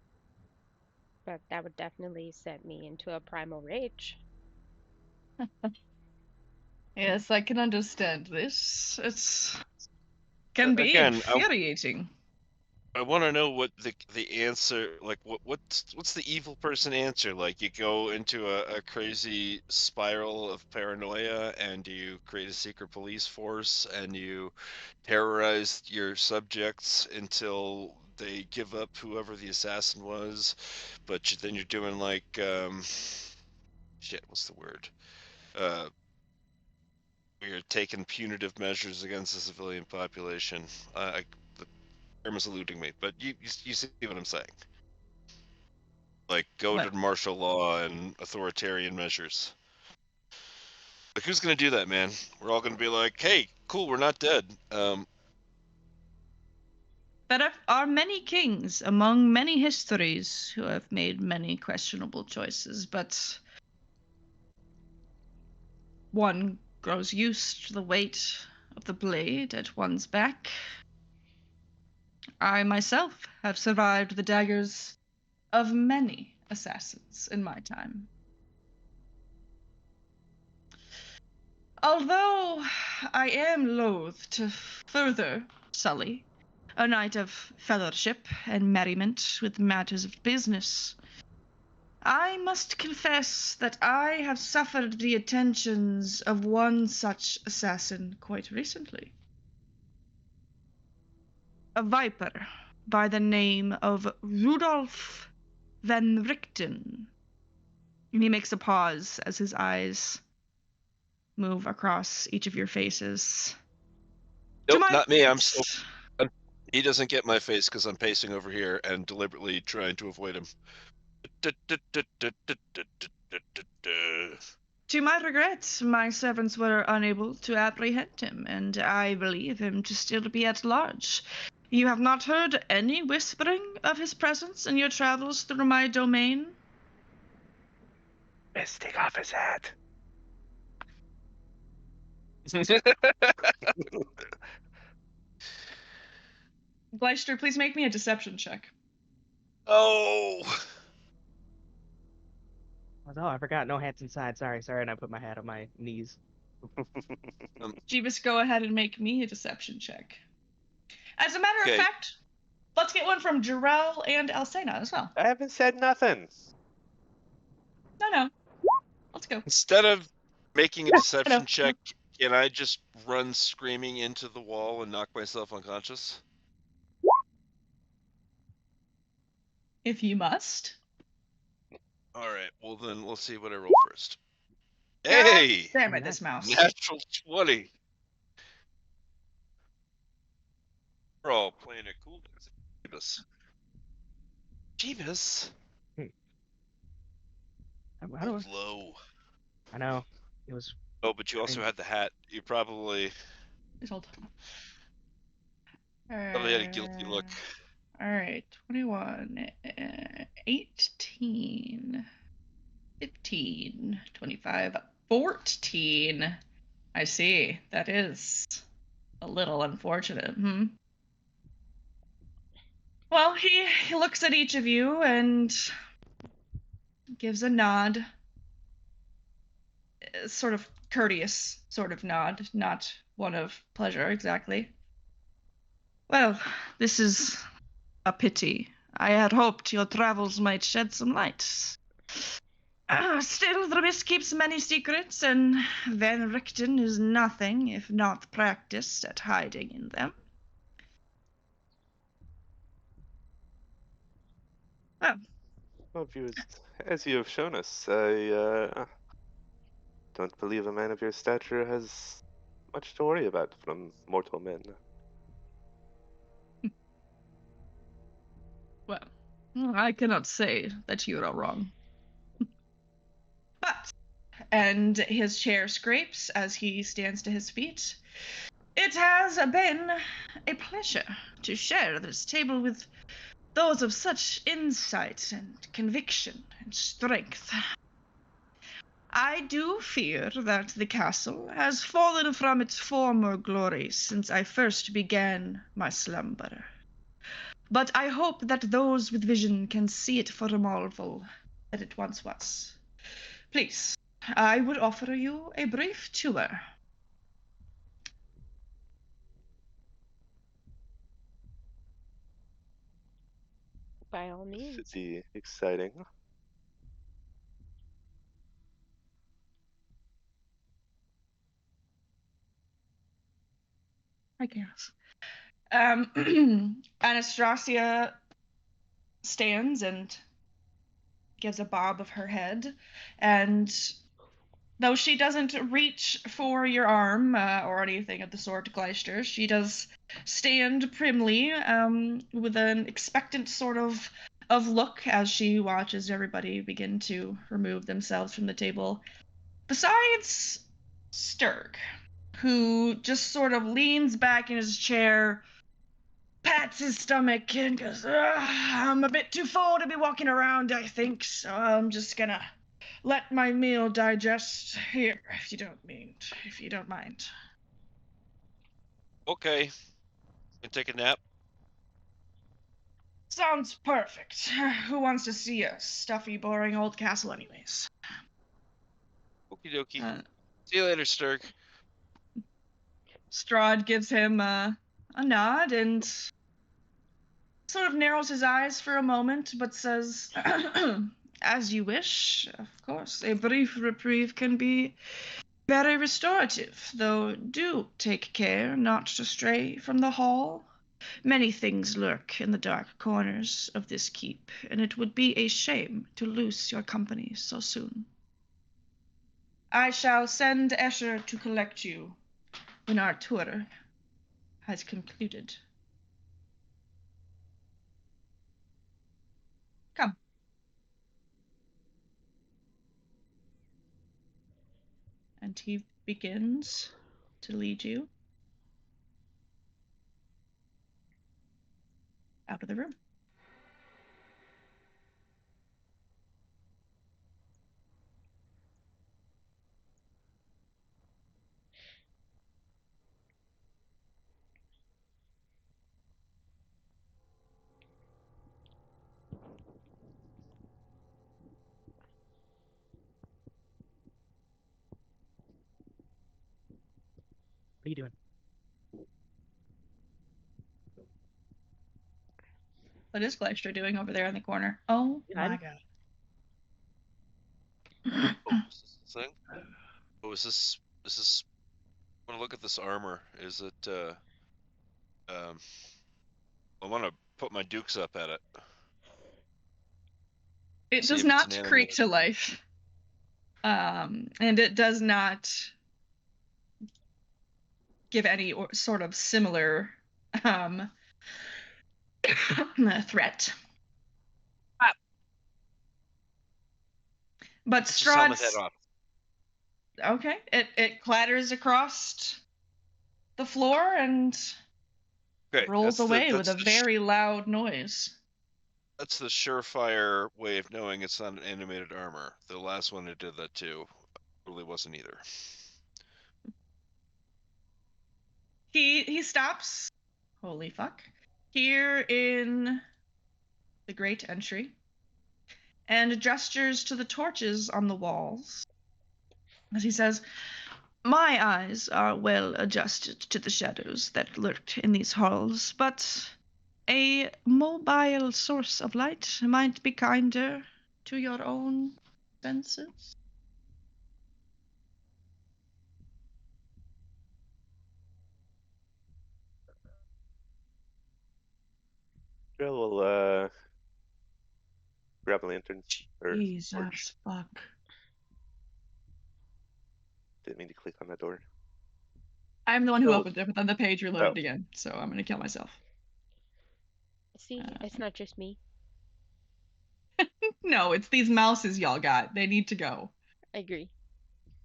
But that would definitely set me into a primal rage. Yes, I can understand this. It can be Again, infuriating. I want to know what the answer, like what's the evil person answer? Like you go into a crazy spiral of paranoia and you create a secret police force and you terrorize your subjects until they give up whoever the assassin was, but then you're doing like shit, what's the word? You're taking punitive measures against the civilian population. The term is eluding me, but you see what I'm saying? Like What? goaded martial law and authoritarian measures. Like who's gonna do that, man? We're all gonna be like, hey, cool, we're not dead. There are many kings among many histories who have made many questionable choices, but one grows used to the weight of the blade at one's back. I myself have survived the daggers of many assassins in my time. Although I am loath to further sully a night of fellowship and merriment with matters of business, I must confess that I have suffered the attentions of one such assassin quite recently. A viper by the name of Rudolf van Richten. He makes a pause as his eyes move across each of your faces. Nope, To my not me. right, He doesn't get my face because I'm pacing over here and deliberately trying to avoid him. to my regret, my servants were unable to apprehend him, and I believe him to still be at large. You have not heard any whispering of his presence in your travels through my domain? Let's take off his hat. Gleister, please make me a deception check. Oh! Oh, I forgot. No hats inside. Sorry. And I put my hat on my knees. Jeebus, go ahead and make me a deception check. As a matter of Okay. fact, let's get one from Jarrell and Alcena as well. I haven't said nothing. No. Let's go. Instead of making a deception No. check, can I just run screaming into the wall and knock myself unconscious? If you must. Alright, well then let's see what I roll first. God Hey! damn it, this mouse. Natural 20! We're all playing it cool. Jeebus. Jeebus? How do Low. I know. It was. Oh, but you also had the hat. You probably... Just hold. Probably had a guilty look. All right, 21, 18, 15, 25, 14. I see. That is a little unfortunate. Well, he looks at each of you and gives a nod. Sort of courteous sort of nod, not one of pleasure exactly. Well, this is a pity. I had hoped your travels might shed some light. Still, the mist keeps many secrets, and Van Richten is nothing if not practiced at hiding in them. Well, as you have shown us, I don't believe a man of your stature has much to worry about from mortal men. Well, I cannot say that you are wrong. But, and his chair scrapes as he stands to his feet, it has been a pleasure to share this table with those of such insight and conviction and strength. I do fear that the castle has fallen from its former glory since I first began my slumber. But I hope that those with vision can see it for a marvel that it once was. Please, I would offer you a brief tour. By all Should means. be exciting. I guess. Anastasia stands and gives a bob of her head, and though she doesn't reach for your arm or anything of the sort, Gleister, she does stand primly with an expectant sort of look as she watches everybody begin to remove themselves from the table. Besides Sturg, who just sort of leans back in his chair, pats his stomach, and goes, I'm a bit too full to be walking around, I think, so I'm just gonna let my meal digest here, if you don't mind. Okay. Can take a nap. Sounds perfect. Who wants to see a stuffy, boring old castle anyways? Okie dokie. See you later, Sturg. Strahd gives him a nod and sort of narrows his eyes for a moment, but says, as you wish, of course. A brief reprieve can be very restorative, though do take care not to stray from the hall. Many things lurk in the dark corners of this keep, and it would be a shame to lose your company so soon. I shall send Escher to collect you when our tour has concluded. Come. And he begins to lead you out of the room. What are you doing? What is Gleister doing over there in the corner? Oh Yeah, my god. Oh, is this the thing? Oh, is this? I want to look at this armor. Is it? I want to put my dukes up at it. It See does if it's not an creak animated to thing. life. And it does not give any sort of similar threat. But Let's just helmet head Strahd's off. okay. It clatters across the floor and Okay, rolls away with a very loud noise. That's the surefire way of knowing it's not an animated armor. The last one that did that too really wasn't either. He stops. Holy fuck. Here in the great entry. And gestures to the torches on the walls. As he says, "My eyes are well adjusted to the shadows that lurked in these halls, but a mobile source of light might be kinder to your own senses." Drill will grab a lantern. Or torch. Jesus fuck. Didn't mean to click on that door. I'm the one who Oh. opened it, but then the page reloaded again, so I'm gonna kill myself. See, it's not just me. No, it's these mouses y'all got. They need to go. I agree.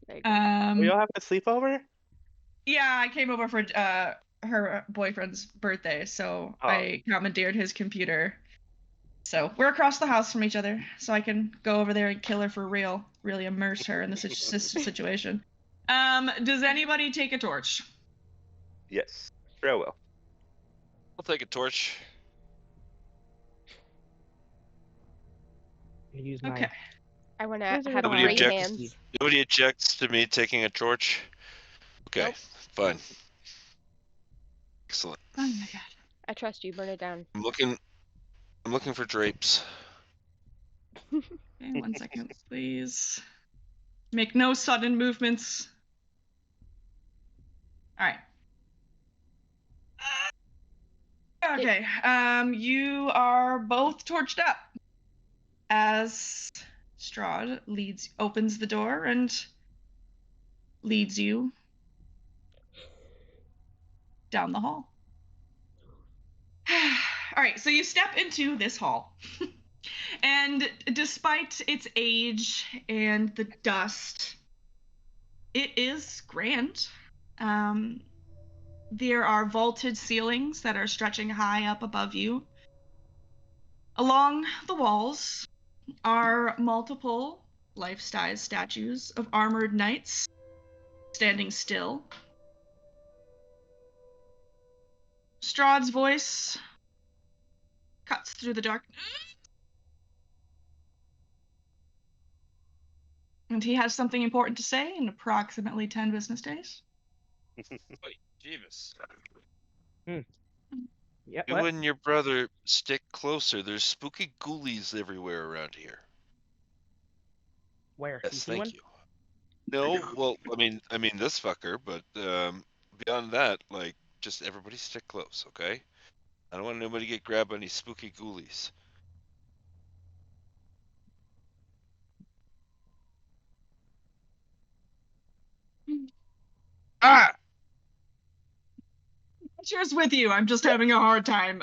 We all have to sleep over? Yeah, I came over for her boyfriend's birthday, so I commandeered his computer. So we're across the house from each other, so I can go over there and kill her for real, really immerse her in the situation. Does anybody take a torch? Yes. Very well. I'll take a torch. Use mine. Okay. I want to Where's have everyone Nobody three at? hands. Nobody objects to me taking a torch? Okay, Nope. fine. Excellent. Oh my god. I trust you. Burn it down. I'm looking for drapes. Okay, 1 second, please. Make no sudden movements. All right. Okay. You are both torched up as Strahd opens the door and leads you down the hall. All right, so you step into this hall. And despite its age and the dust, it is grand. There are vaulted ceilings that are stretching high up above you. Along the walls are multiple life-size statues of armored knights standing still. Strahd's voice cuts through the darkness. And he has something important to say in approximately 10 business days. Wait, Jeeves. Yep. You What? and your brother stick closer. There's spooky ghoulies everywhere around here. Where? You Yes, see thank one? you. No, well, I mean this fucker, but beyond that, like, just everybody stick close, okay? I don't want nobody to get grabbed by any spooky ghoulies. Ah! Cheers with you. I'm just having a hard time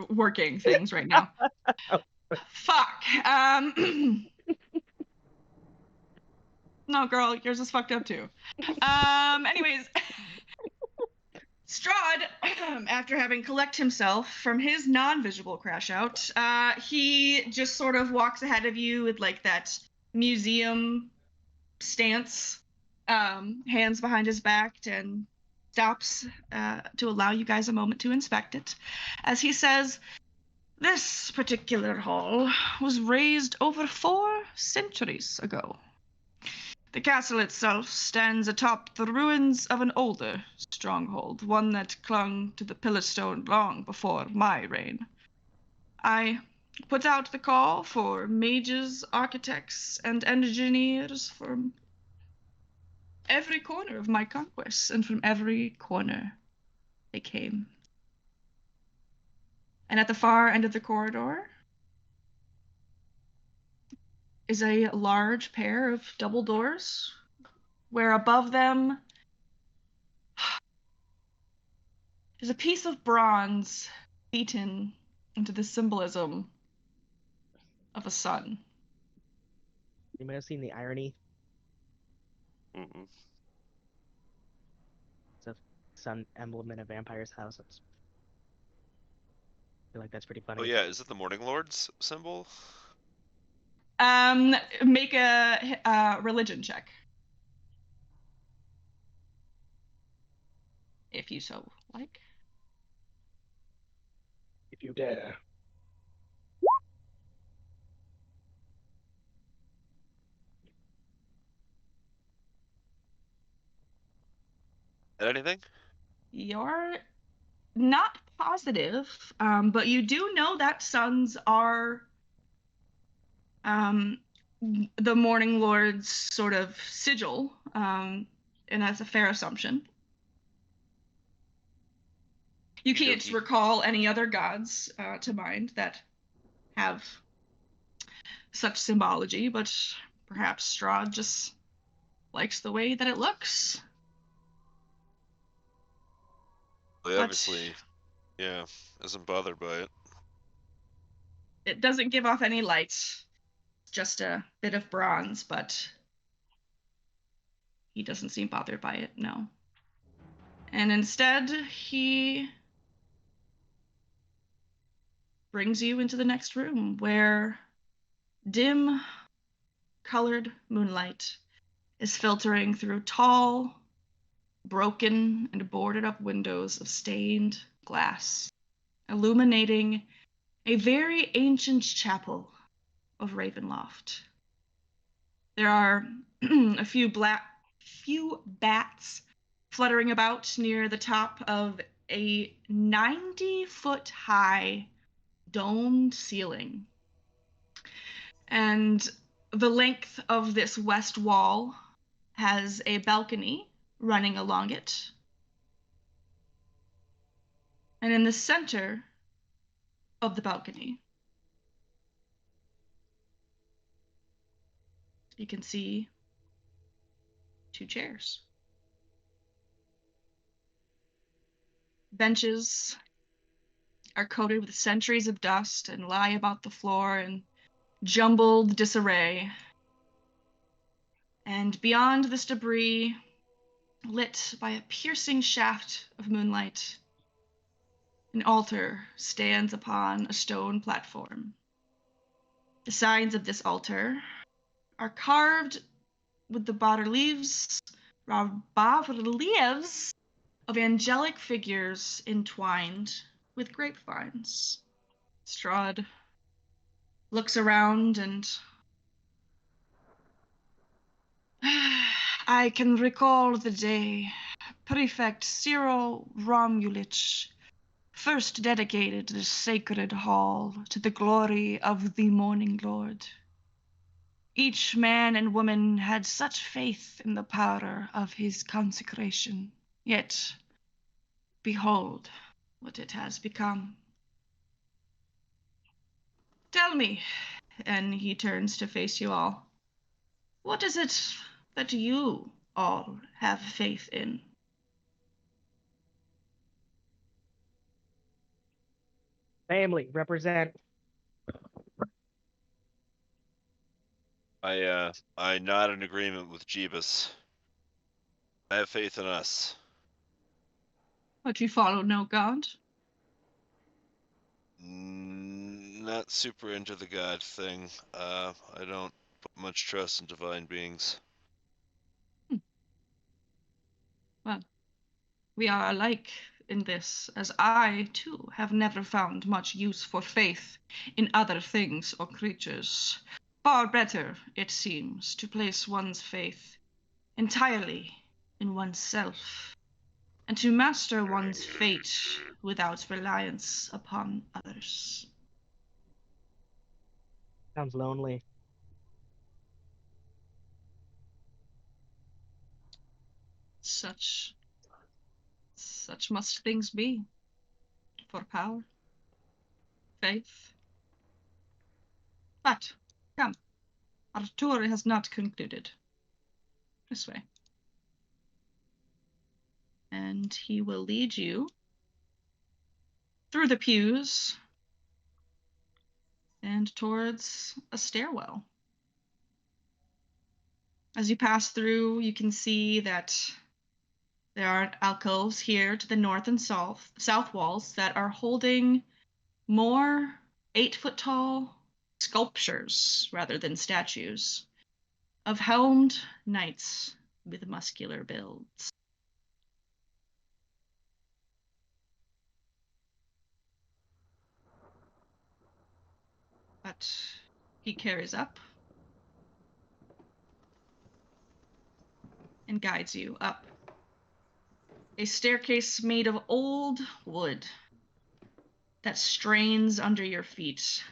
working things right now. Fuck. No, girl, yours is fucked up too. Anyways, Strahd, after having collected himself from his non-visual crash out, he just sort of walks ahead of you with like that museum stance, hands behind his back, and stops to allow you guys a moment to inspect it. As he says, "This particular hall was raised over 4 centuries ago. The castle itself stands atop the ruins of an older stronghold, one that clung to the pillar stone long before my reign. I put out the call for mages, architects, and engineers from every corner of my conquests, and from every corner they came. And at the far end of the corridor is a large pair of double doors, where above them is a piece of bronze beaten into the symbolism of a sun." You may have seen the irony. Mm-mm. It's a sun emblem in a vampire's house. It's feel like that's pretty funny. Oh yeah, is it the Morning Lord's symbol? Make a religion check. If you so like. If you dare. Anything? You're not positive, but you do know that suns are the Morning Lord's sort of sigil, and that's a fair assumption. You can't Okey-dokey. recall any other gods to mind that have such symbology, but perhaps Strahd just likes the way that it looks. Well, obviously, yeah, isn't bothered by it. It doesn't give off any light, just a bit of bronze, but he doesn't seem bothered by it, no. And instead, he brings you into the next room where dim colored moonlight is filtering through tall, broken, and boarded up windows of stained glass, illuminating a very ancient chapel of Ravenloft. There are a few bats fluttering about near the top of a 90-foot high domed ceiling. And the length of this west wall has a balcony running along it. And in the center of the balcony, you can see 2 chairs. Benches are coated with centuries of dust and lie about the floor in jumbled disarray. And beyond this debris, lit by a piercing shaft of moonlight, an altar stands upon a stone platform. The sides of this altar are carved with the bas-reliefs of angelic figures entwined with grapevines. Strahd looks around and I can recall the day Prefect Cyril Romulich first dedicated this sacred hall to the glory of the Morning Lord. Each man and woman had such faith in the power of his consecration, yet behold what it has become. Tell me, and he turns to face you all, what is it that you all have faith in? Family, represent. I nod in agreement with Jeebus. I have faith in us. But you follow no god? Not super into the god thing. I don't put much trust in divine beings. Well, we are alike in this, as I, too, have never found much use for faith in other things or creatures. Far better, it seems, to place one's faith entirely in oneself, and to master one's fate without reliance upon others. Sounds lonely. Such must things be, for power, faith. But, come, our tour has not concluded. This way. And he will lead you through the pews and towards a stairwell. As you pass through, you can see that there are alcoves here to the north and south walls that are holding more 8-foot tall sculptures rather than statues of helmed knights with muscular builds. But he carries up and guides you up a staircase made of old wood that strains under your feet,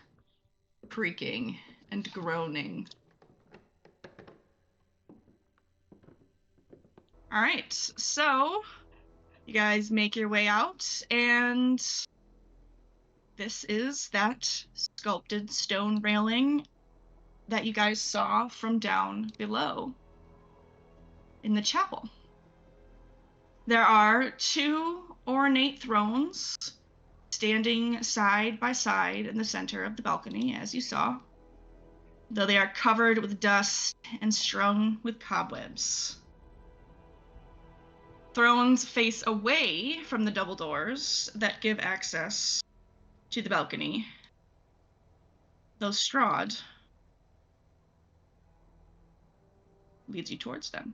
creaking and groaning. All right, so you guys make your way out, and this is that sculpted stone railing that you guys saw from down below in the chapel. There are 2 ornate thrones standing side by side in the center of the balcony, as you saw, though they are covered with dust and strung with cobwebs. Thrones face away from the double doors that give access to the balcony, though Strahd leads you towards them.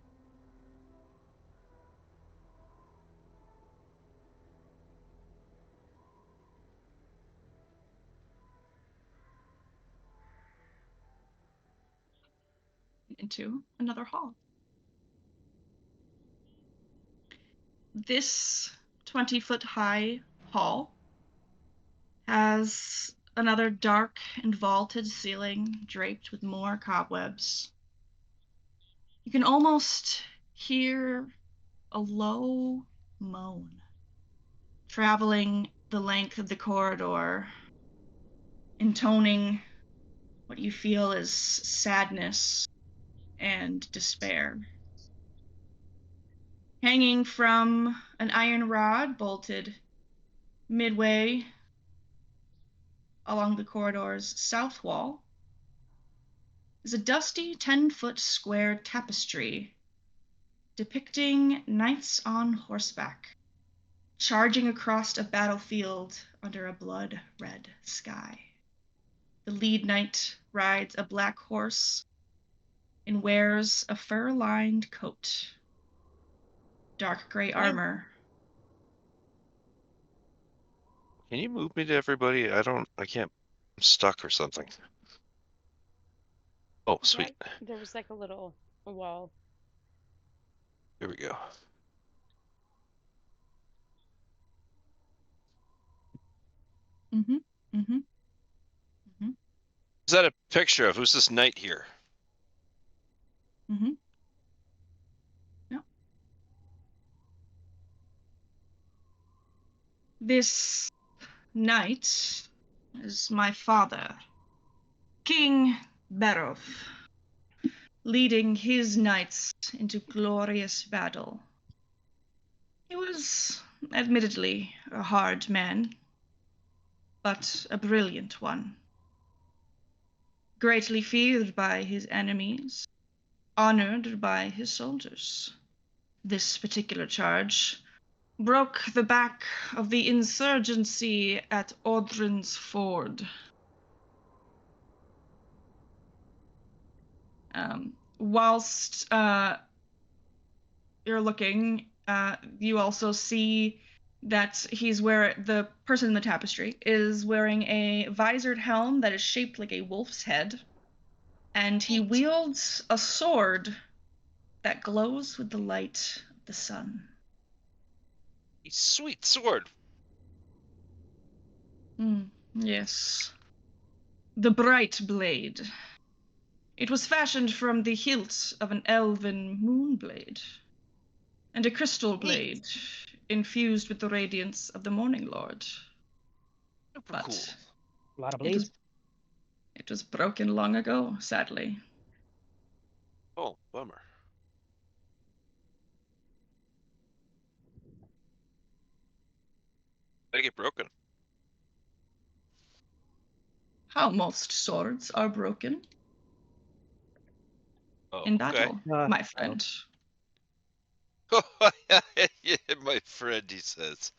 Into another hall. This 20-foot high hall has another dark and vaulted ceiling draped with more cobwebs. You can almost hear a low moan traveling the length of the corridor, intoning what you feel is sadness and despair. Hanging from an iron rod bolted midway along the corridor's south wall is a dusty 10-foot square tapestry depicting knights on horseback charging across a battlefield under a blood-red sky. The lead knight rides a black horse and wears a fur-lined coat, dark gray armor. Can you move me to everybody? I can't. I'm stuck or something. Oh, sweet. Yeah, there was like a little wall. Here we go. Mm-hmm. Mm-hmm. Mm-hmm. Is that a picture of who's this knight here? Mm-hmm. No. This knight is my father, King Barov, leading his knights into glorious battle. He was admittedly a hard man, but a brilliant one. Greatly feared by his enemies, honored by his soldiers. This particular charge broke the back of the insurgency at Audrin's Ford. Whilst you're looking, you also see that the person in the tapestry is wearing a visored helm that is shaped like a wolf's head, and he wields a sword that glows with the light of the sun. A sweet sword. Yes. The bright blade. It was fashioned from the hilt of an elven moonblade, and a crystal blade infused with the radiance of the Morning Lord. Super But cool. A lot of blades. It was broken long ago, sadly. Oh, bummer. Did it get broken? How most swords are broken Oh, in battle, my friend. Yeah, my friend, he says.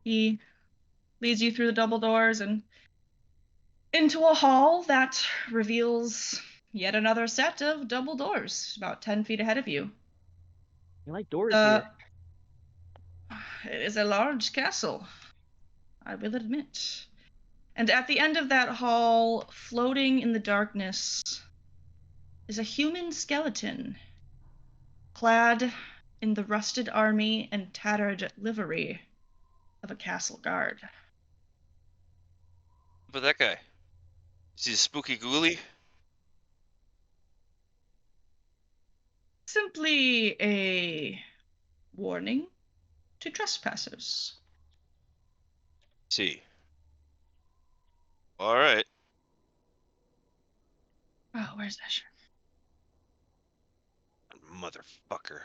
He leads you through the double doors and into a hall that reveals yet another set of double doors, about 10 feet ahead of you. You like doors here. It is a large castle, I will admit. And at the end of that hall, floating in the darkness, is a human skeleton, clad in the rusted army and tattered livery of a castle guard. But that guy, is he a spooky ghoulie? Simply a warning to trespassers. See. All right. Oh, where's Escher? Motherfucker.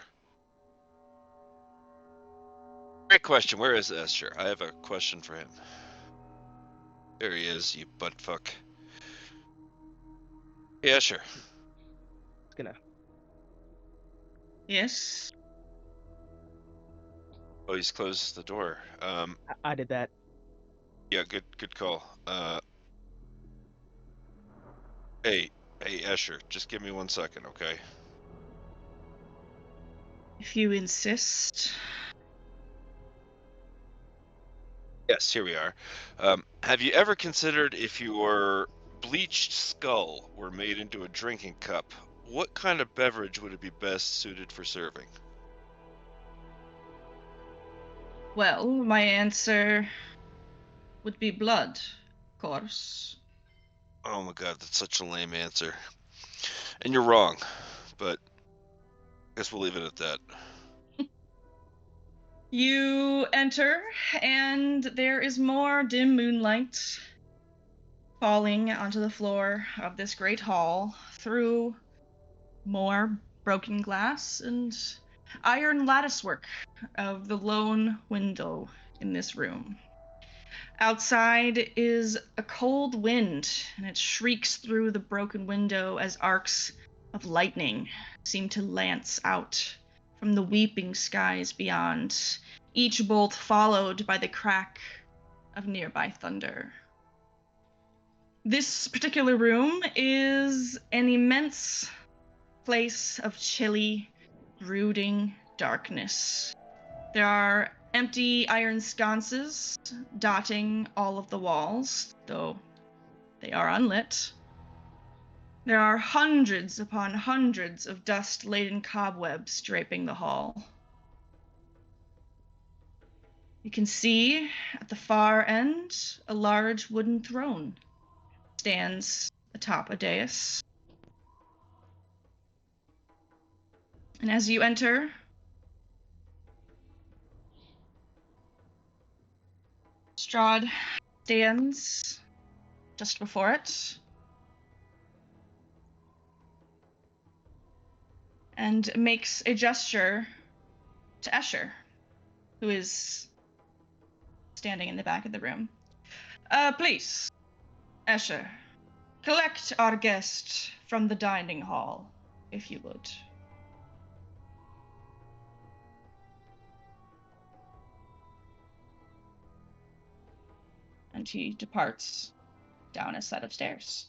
Great question. Where is Escher? I have a question for him. There he is, you buttfuck. Hey, Escher. It's gonna. Yes. Oh, he's closed the door. I did that. Yeah, good call. Hey, Escher, just give me 1 second, okay? If you insist. Yes, here we are. Have you ever considered if your bleached skull were made into a drinking cup, what kind of beverage would it be best suited for serving? Well, my answer would be blood, of course. Oh my god, that's such a lame answer. And you're wrong, but I guess we'll leave it at that. You enter, and there is more dim moonlight falling onto the floor of this great hall through more broken glass and iron latticework of the lone window in this room. Outside is a cold wind, and it shrieks through the broken window as arcs of lightning seem to lance out from the weeping skies beyond, each bolt followed by the crack of nearby thunder. This particular room is an immense place of chilly, brooding darkness. There are empty iron sconces dotting all of the walls, though they are unlit. There are hundreds upon hundreds of dust-laden cobwebs draping the hall. You can see at the far end a large wooden throne stands atop a dais. And as you enter, Strahd stands just before it and makes a gesture to Escher, who is standing in the back of the room. Please, Escher, collect our guest from the dining hall, if you would. And he departs down a set of stairs.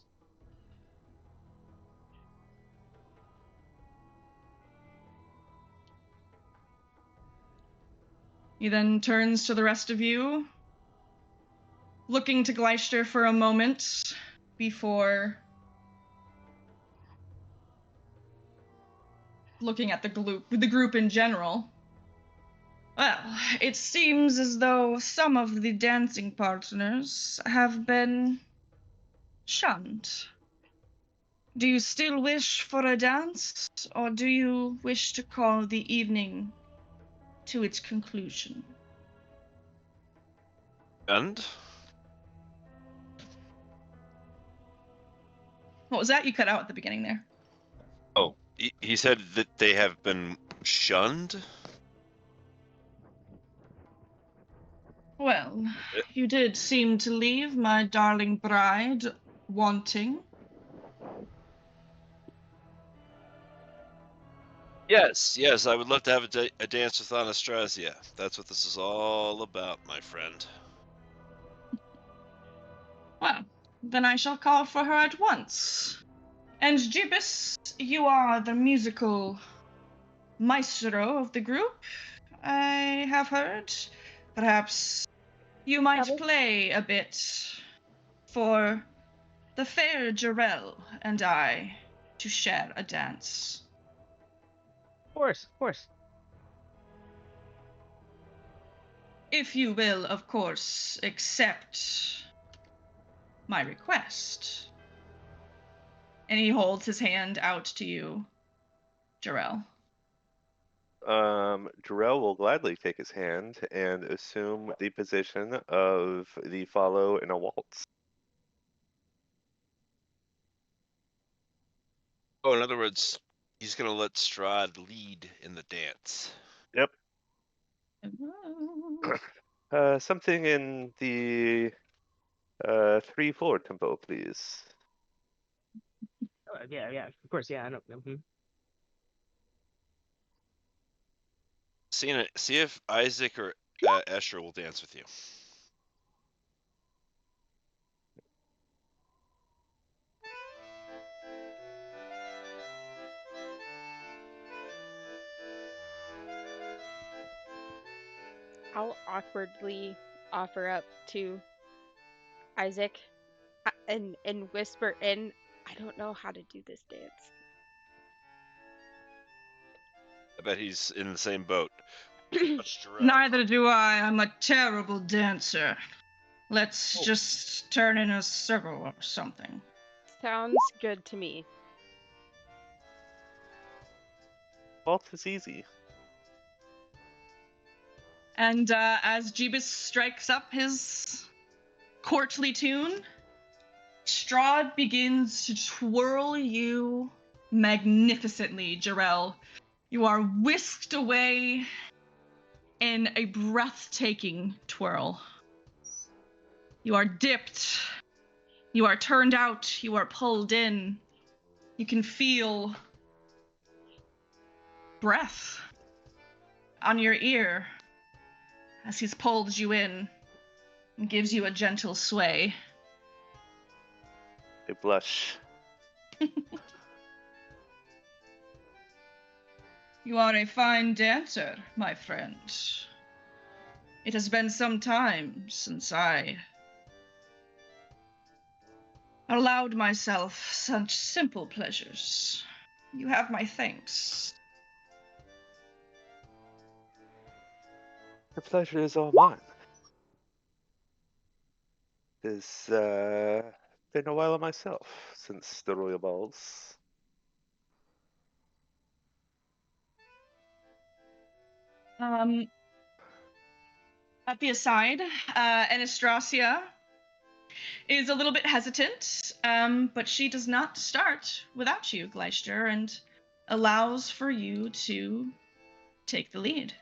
He then turns to the rest of you, looking to Gleister for a moment before looking at the group in general. Well, it seems as though some of the dancing partners have been shunned. Do you still wish for a dance, or do you wish to call the evening to its conclusion? And? What was that? You cut out at the beginning there. Oh, he said that they have been shunned? Well, you did seem to leave my darling bride wanting. Yes, I would love to have a dance with Anastasia. That's what this is all about, my friend. Well, then I shall call for her at once. And Jibis, you are the musical maestro of the group, I have heard. Perhaps you might Probably. play a bit for the fair Jarell and I to share a dance. Of course. If you will, of course, accept my request. And he holds his hand out to you, Jarell. Jarrell will gladly take his hand and assume the position of the follow in a waltz. Oh, in other words, he's gonna let Strahd lead in the dance. Yep. Something in the 3/4 tempo, please. Yeah, of course, yeah, I know. See if Isaac or Escher will dance with you. I'll awkwardly offer up to Isaac and whisper in, I don't know how to do this dance. I bet he's in the same boat. Neither do I. I'm a terrible dancer. Let's just turn in a circle or something. Sounds good to me. Waltz is easy. And as Jeebus strikes up his courtly tune, Strahd begins to twirl you magnificently, Jarell. You are whisked away in a breathtaking twirl. You are dipped. You are turned out. You are pulled in. You can feel breath on your ear as he's pulled you in and gives you a gentle sway. I blush. You are a fine dancer, my friend. It has been some time since I allowed myself such simple pleasures. You have my thanks. The pleasure is all mine. It's been a while myself since the royal balls. At the aside, Anastasia is a little bit hesitant, but she does not start without you, Gleister, and allows for you to take the lead.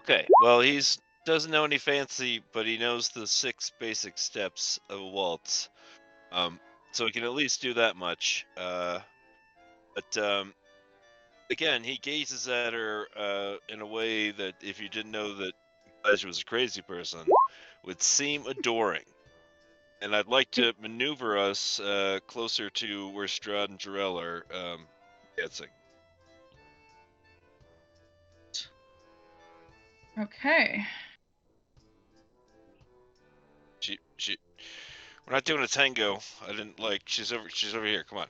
Okay, well, he's doesn't know any fancy, but he knows the 6 basic steps of a waltz. So he can at least do that much. But again, he gazes at her in a way that, if you didn't know that Elijah was a crazy person, would seem adoring. And I'd like to maneuver us closer to where Strahd and Jarell are dancing. Okay. We're not doing a tango. I didn't like. She's over here. Come on.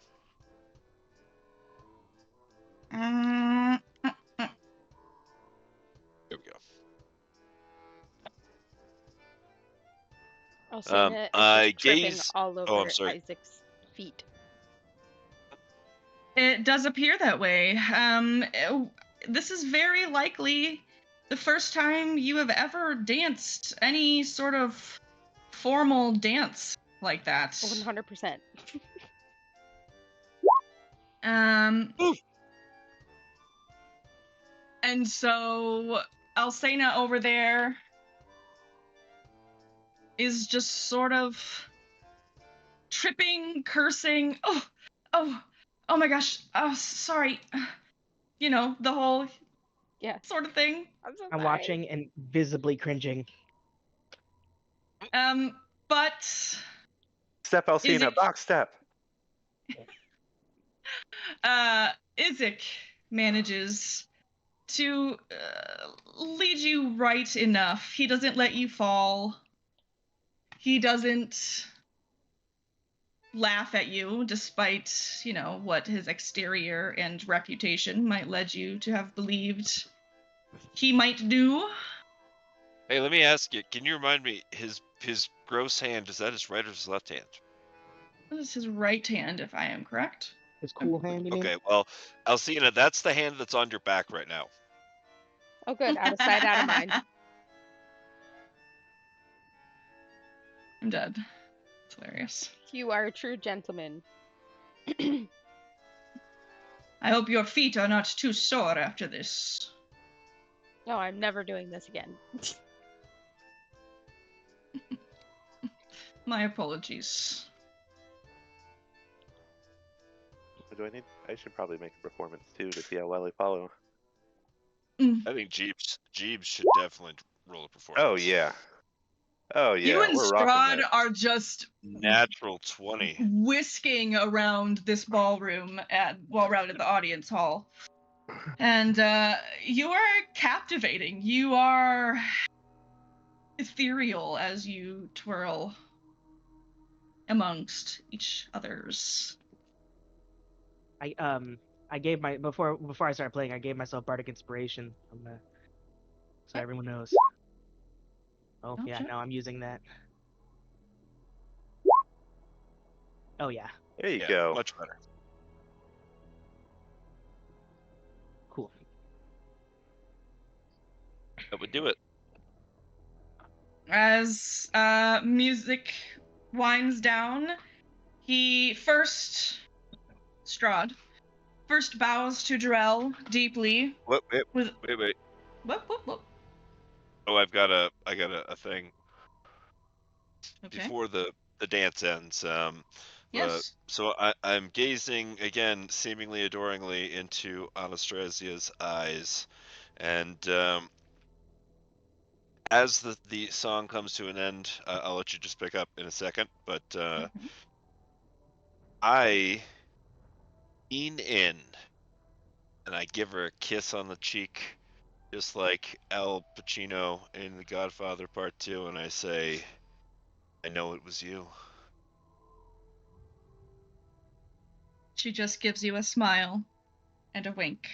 Here we go. Alcina is I just tripping gaze. all over Oh, I'm sorry. Isaac's feet. It does appear that way. This is very likely the first time you have ever danced any sort of formal dance like that. 100%. And so Alcina over there is just sort of tripping, cursing. Oh my gosh. Oh, sorry. the whole Yeah. sort of thing. I'm so I'm sorry. watching and visibly cringing. But Step Alcina, it- box step. Isaac manages to lead you right enough. He doesn't let you fall. He doesn't laugh at you, despite, what his exterior and reputation might lead you to have believed he might do. Hey, let me ask you. Can you remind me his gross hand? Is that his right or his left hand? This is his right hand, if I am correct. His cool hand, you mean? Okay, well, Alcina, that's the hand that's on your back right now. Oh, good. Out of sight, out of mind. I'm dead. It's hilarious. You are a true gentleman. I hope your feet are not too sore after this. No, I'm never doing this again. My apologies. What do I need? I should probably make a performance too to see how well I follow. I think Jeeves should definitely roll a performance. Oh yeah. Oh yeah. You and we're rocking Strahd that. are just Natural 20. whisking around this ballroom around at the audience hall. And you are captivating. You are ethereal as you twirl amongst each others. I gave my before I started playing, I gave myself bardic inspiration so everyone knows. Oh yeah, Okay. no, I'm using that. Oh yeah, There you Yeah, go. much better. cool. That would do it. As music winds down, Strahd first bows to Jarrell deeply. Wait. With Whoop. whoop. Oh, I got a thing Okay. before the dance ends. Yes. So I'm gazing again, seemingly adoringly, into Anastasio's eyes, and as the song comes to an end, I'll let you just pick up in a second. But I lean in, and I give her a kiss on the cheek, just like Al Pacino in The Godfather Part 2, and I say, "I know it was you." She just gives you a smile and a wink.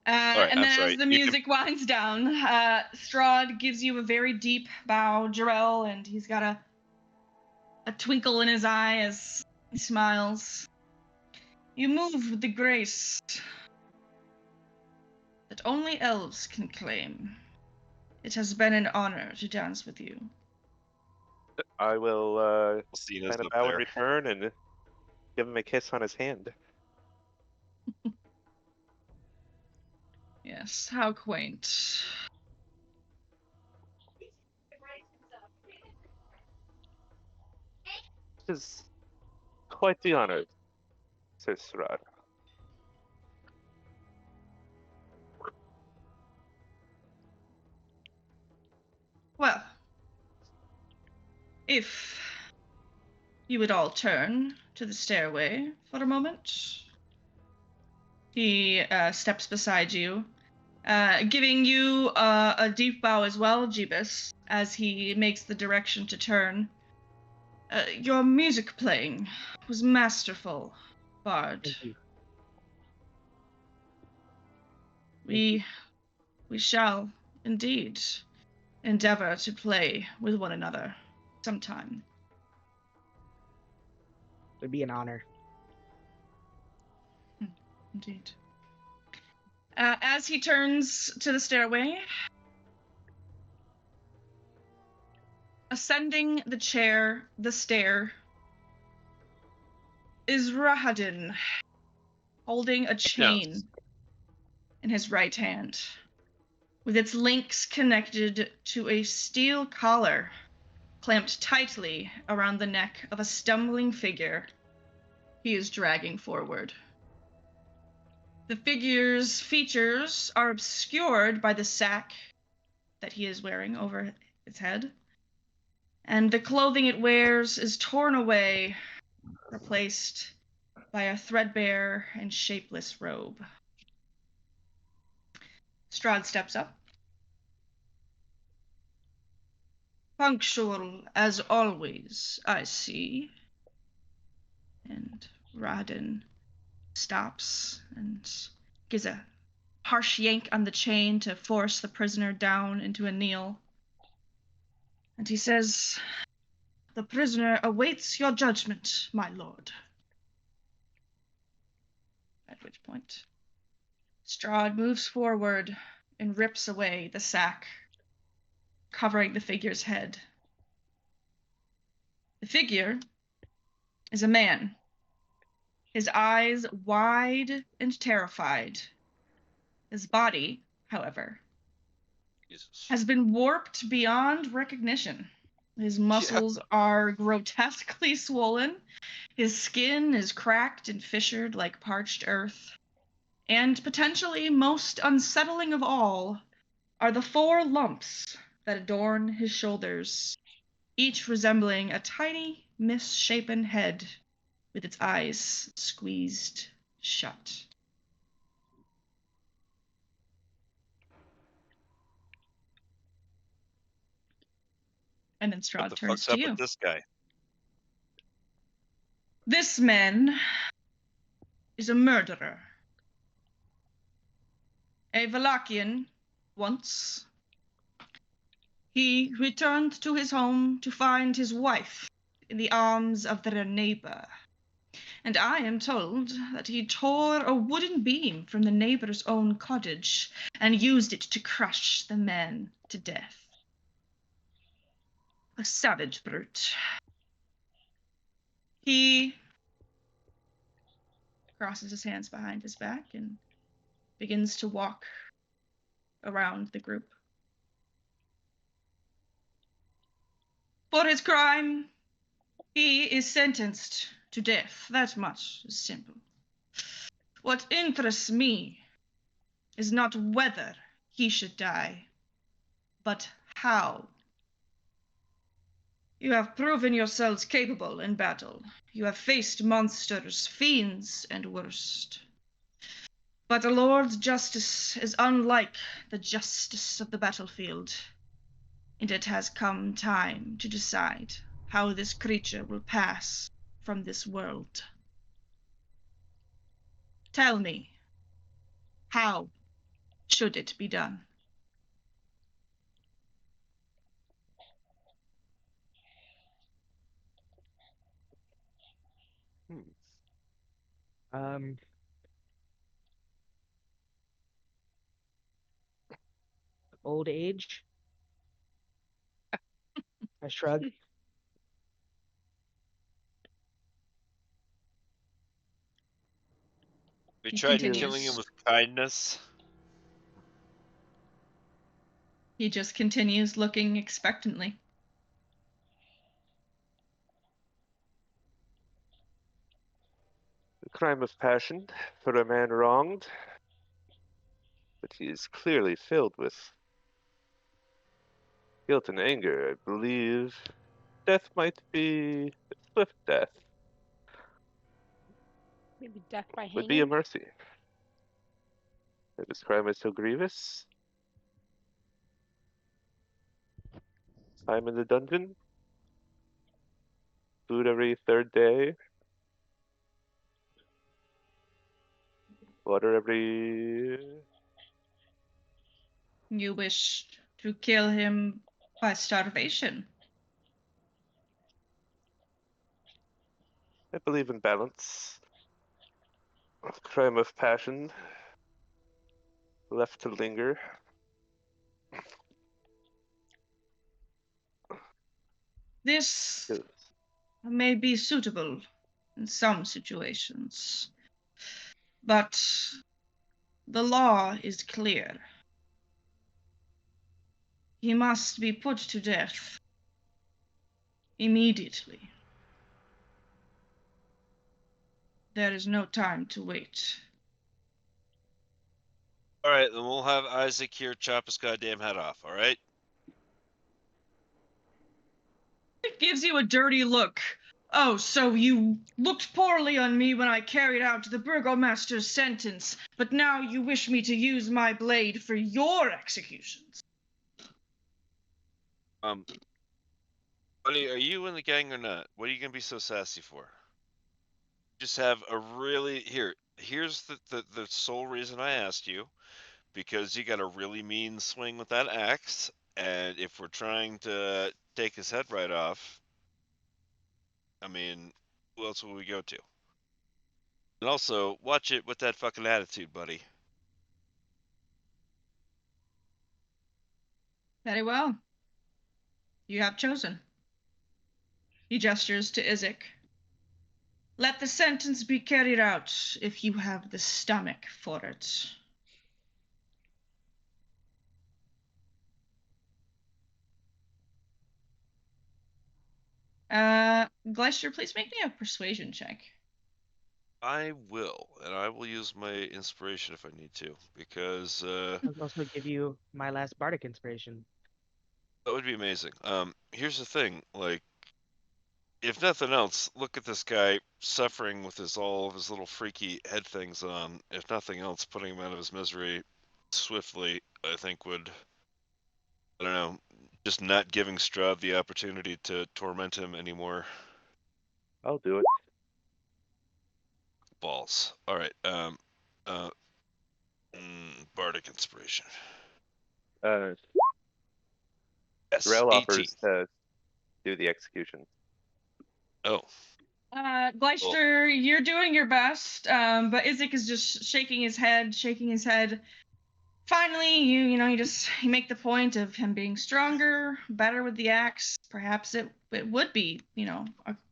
right, And I'm then sorry. as the You can- music winds down, Strahd gives you a very deep bow, Jarrell, and he's got a twinkle in his eye as he smiles. You move with the grace that only elves can claim. It has been an honor to dance with you. I will Alcina's kind of up bow in there. return and give him a kiss on his hand. Yes, how quaint. This is quite the honor, says Strahd. Well, if you would all turn to the stairway for a moment. He steps beside you, giving you a deep bow as well, Jeebus, as he makes the direction to turn. Your music playing was masterful, Bard. Thank you. We shall indeed endeavor to play with one another sometime. It'd be an honor. Indeed. As he turns to the stairway, ascending the stair, is Rahadin, holding a chain in his right hand, with its links connected to a steel collar clamped tightly around the neck of a stumbling figure he is dragging forward. The figure's features are obscured by the sack that he is wearing over its head, and the clothing it wears is torn away, replaced by a threadbare and shapeless robe. Strahd steps up. Punctual as always, I see. And Radin stops and gives a harsh yank on the chain to force the prisoner down into a kneel. And he says, "The prisoner awaits your judgment, my lord." At which point, Strahd moves forward and rips away the sack, covering the figure's head. The figure is a man, his eyes wide and terrified. His body, however, Jesus. has been warped beyond recognition. His muscles are grotesquely swollen. His skin is cracked and fissured like parched earth. And potentially most unsettling of all are the 4 lumps that adorn his shoulders, each resembling a tiny, misshapen head with its eyes squeezed shut. And then What Strahd the turns fuck's to up you. with this guy? This man is a murderer. A Valakian once. He returned to his home to find his wife in the arms of their neighbor. And I am told that he tore a wooden beam from the neighbor's own cottage and used it to crush the man to death. A savage brute. He crosses his hands behind his back and begins to walk around the group. For his crime, he is sentenced to death. That much is simple. What interests me is not whether he should die, but how. You have proven yourselves capable in battle. You have faced monsters, fiends, and worst. But the Lord's justice is unlike the justice of the battlefield, and it has come time to decide how this creature will pass from this world. Tell me, how should it be done? Um, Old age. I shrug. We He tried continues. killing him with kindness. He just continues looking expectantly. A crime of passion for a man wronged, but he is clearly filled with guilt and anger. I believe death might be a swift death. Maybe death by Would be a hanging. mercy. If his crime is so grievous, time in the dungeon, food every 3rd day, water every... You wish to kill him by starvation. I believe in balance. Crime of passion, left to linger. This Yes. may be suitable in some situations, but the law is clear. He must be put to death. Immediately. There is no time to wait. All right, then we'll have Isaac here chop his goddamn head off. All right. It gives you a dirty look. Oh, so you looked poorly on me when I carried out the burgomaster's sentence, but now you wish me to use my blade for your executions. Buddy, are you in the gang or not? What are you gonna be so sassy for? Just have a really here's the sole reason I asked you, because you got a really mean swing with that axe, and if we're trying to take his head right off, I mean, who else will we go to? And also, watch it with that fucking attitude, buddy. Very well. You have chosen. He gestures to Isaac. Let the sentence be carried out if you have the stomach for it. Gleister, please make me a persuasion check. I will, and I will use my inspiration if I need to, because I'll also give you my last bardic inspiration. that would be amazing. Here's the thing, like, if nothing else, look at this guy suffering with all of his little freaky head things on. If nothing else, putting him out of his misery swiftly, I think would, I don't know, just not giving Strahd the opportunity to torment him anymore. I'll do it. Balls. All right. Bardic inspiration. Yes. Rel 18. offers to do the execution. Oh. Gleister, you're doing your best, but Isaac is just shaking his head. Finally, you make the point of him being stronger, better with the axe. Perhaps it would be,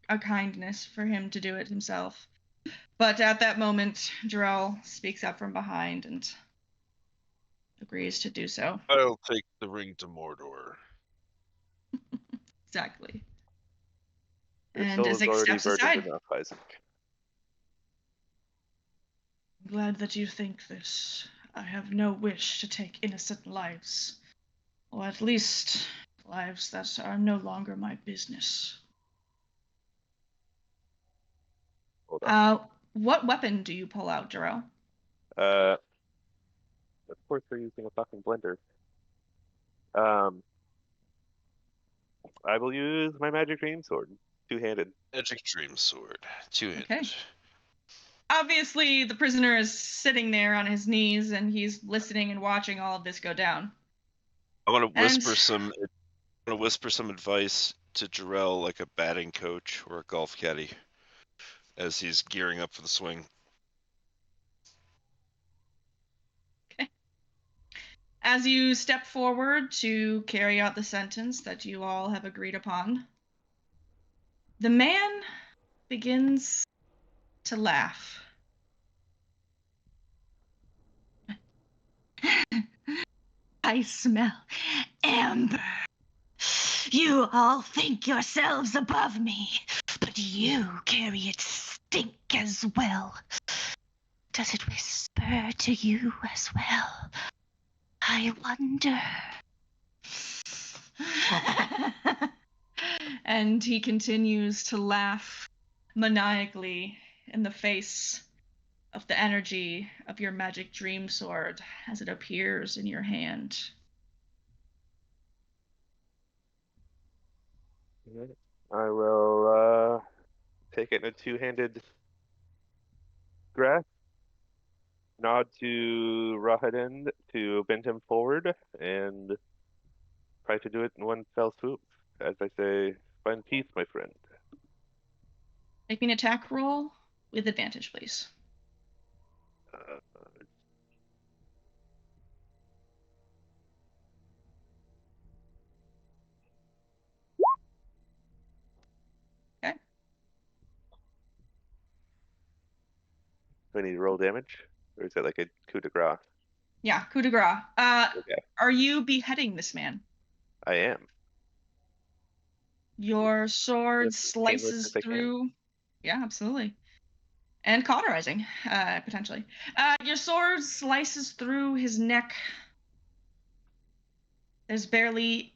a kindness for him to do it himself. But at that moment, Jarrell speaks up from behind and agrees to do so. I'll take the ring to Mordor. Exactly. Your And soul is Isaac already steps burdened aside. enough, Isaac. I'm glad that you think this. I have no wish to take innocent lives. Or at least lives that are no longer my business. Hold on. What weapon do you pull out, Jarrell? Of course they're using a fucking blender. I will use my magic dream sword, two-handed. Magic dream sword, two-handed. Okay. Obviously, the prisoner is sitting there on his knees, and he's listening and watching all of this go down. I want to whisper some advice to Jarrell, like a batting coach or a golf caddy, as he's gearing up for the swing. Okay. As you step forward to carry out the sentence that you all have agreed upon, the man begins to laugh. I smell amber. You all think yourselves above me, but you carry its stink as well. Does it whisper to you as well? I wonder. And he continues to laugh maniacally in the face of the energy of your magic dream sword as it appears in your hand. I will take it in a two-handed grasp, nod to Rahadin to bend him forward, and try to do it in one fell swoop. As I say, find peace, my friend. Make me an attack roll with advantage, please. Okay. Do I need to roll damage? Or is that like a coup de grace? Yeah, coup de grace. Okay. Are you beheading this man? I am. Your sword As painless slices as I can. through. Yeah, absolutely. And cauterizing, potentially. Your sword slices through his neck. There's barely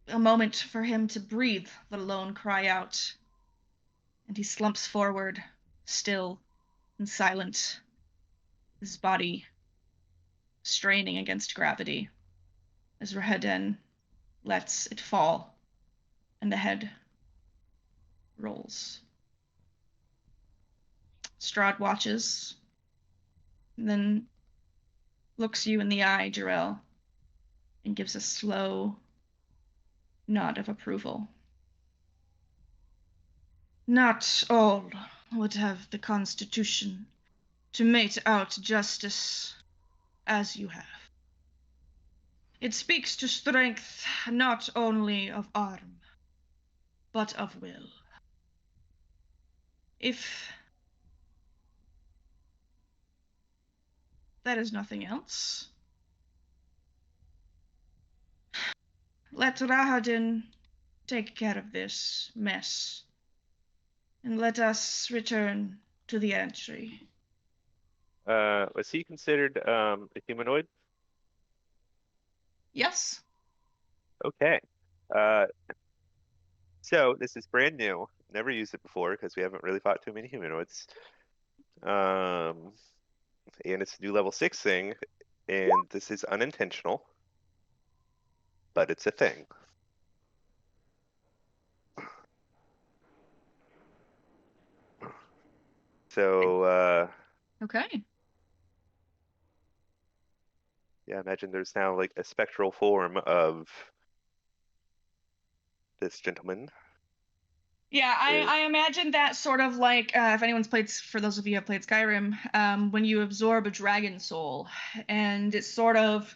a moment for him to breathe, let alone cry out. And he slumps forward, still and silent, his body straining against gravity, as Rahaden lets it fall, and the head rolls. Strahd watches, and then looks you in the eye, Jarell, and gives a slow nod of approval. Not all would have the constitution to mete out justice as you have. It speaks to strength not only of arm, but of will. If that is nothing else, let Rahadin take care of this mess, and let us return to the entry. Was he considered a humanoid? Yes? Okay. So this is brand new. Never used it before because we haven't really fought too many humanoids. And it's a new level 6 thing, and this is unintentional, but it's a thing. So Okay. yeah, imagine there's now like a spectral form of this gentleman. Yeah, I imagine that sort of like, if anyone's played, for those of you who have played Skyrim, when you absorb a dragon soul, and it sort of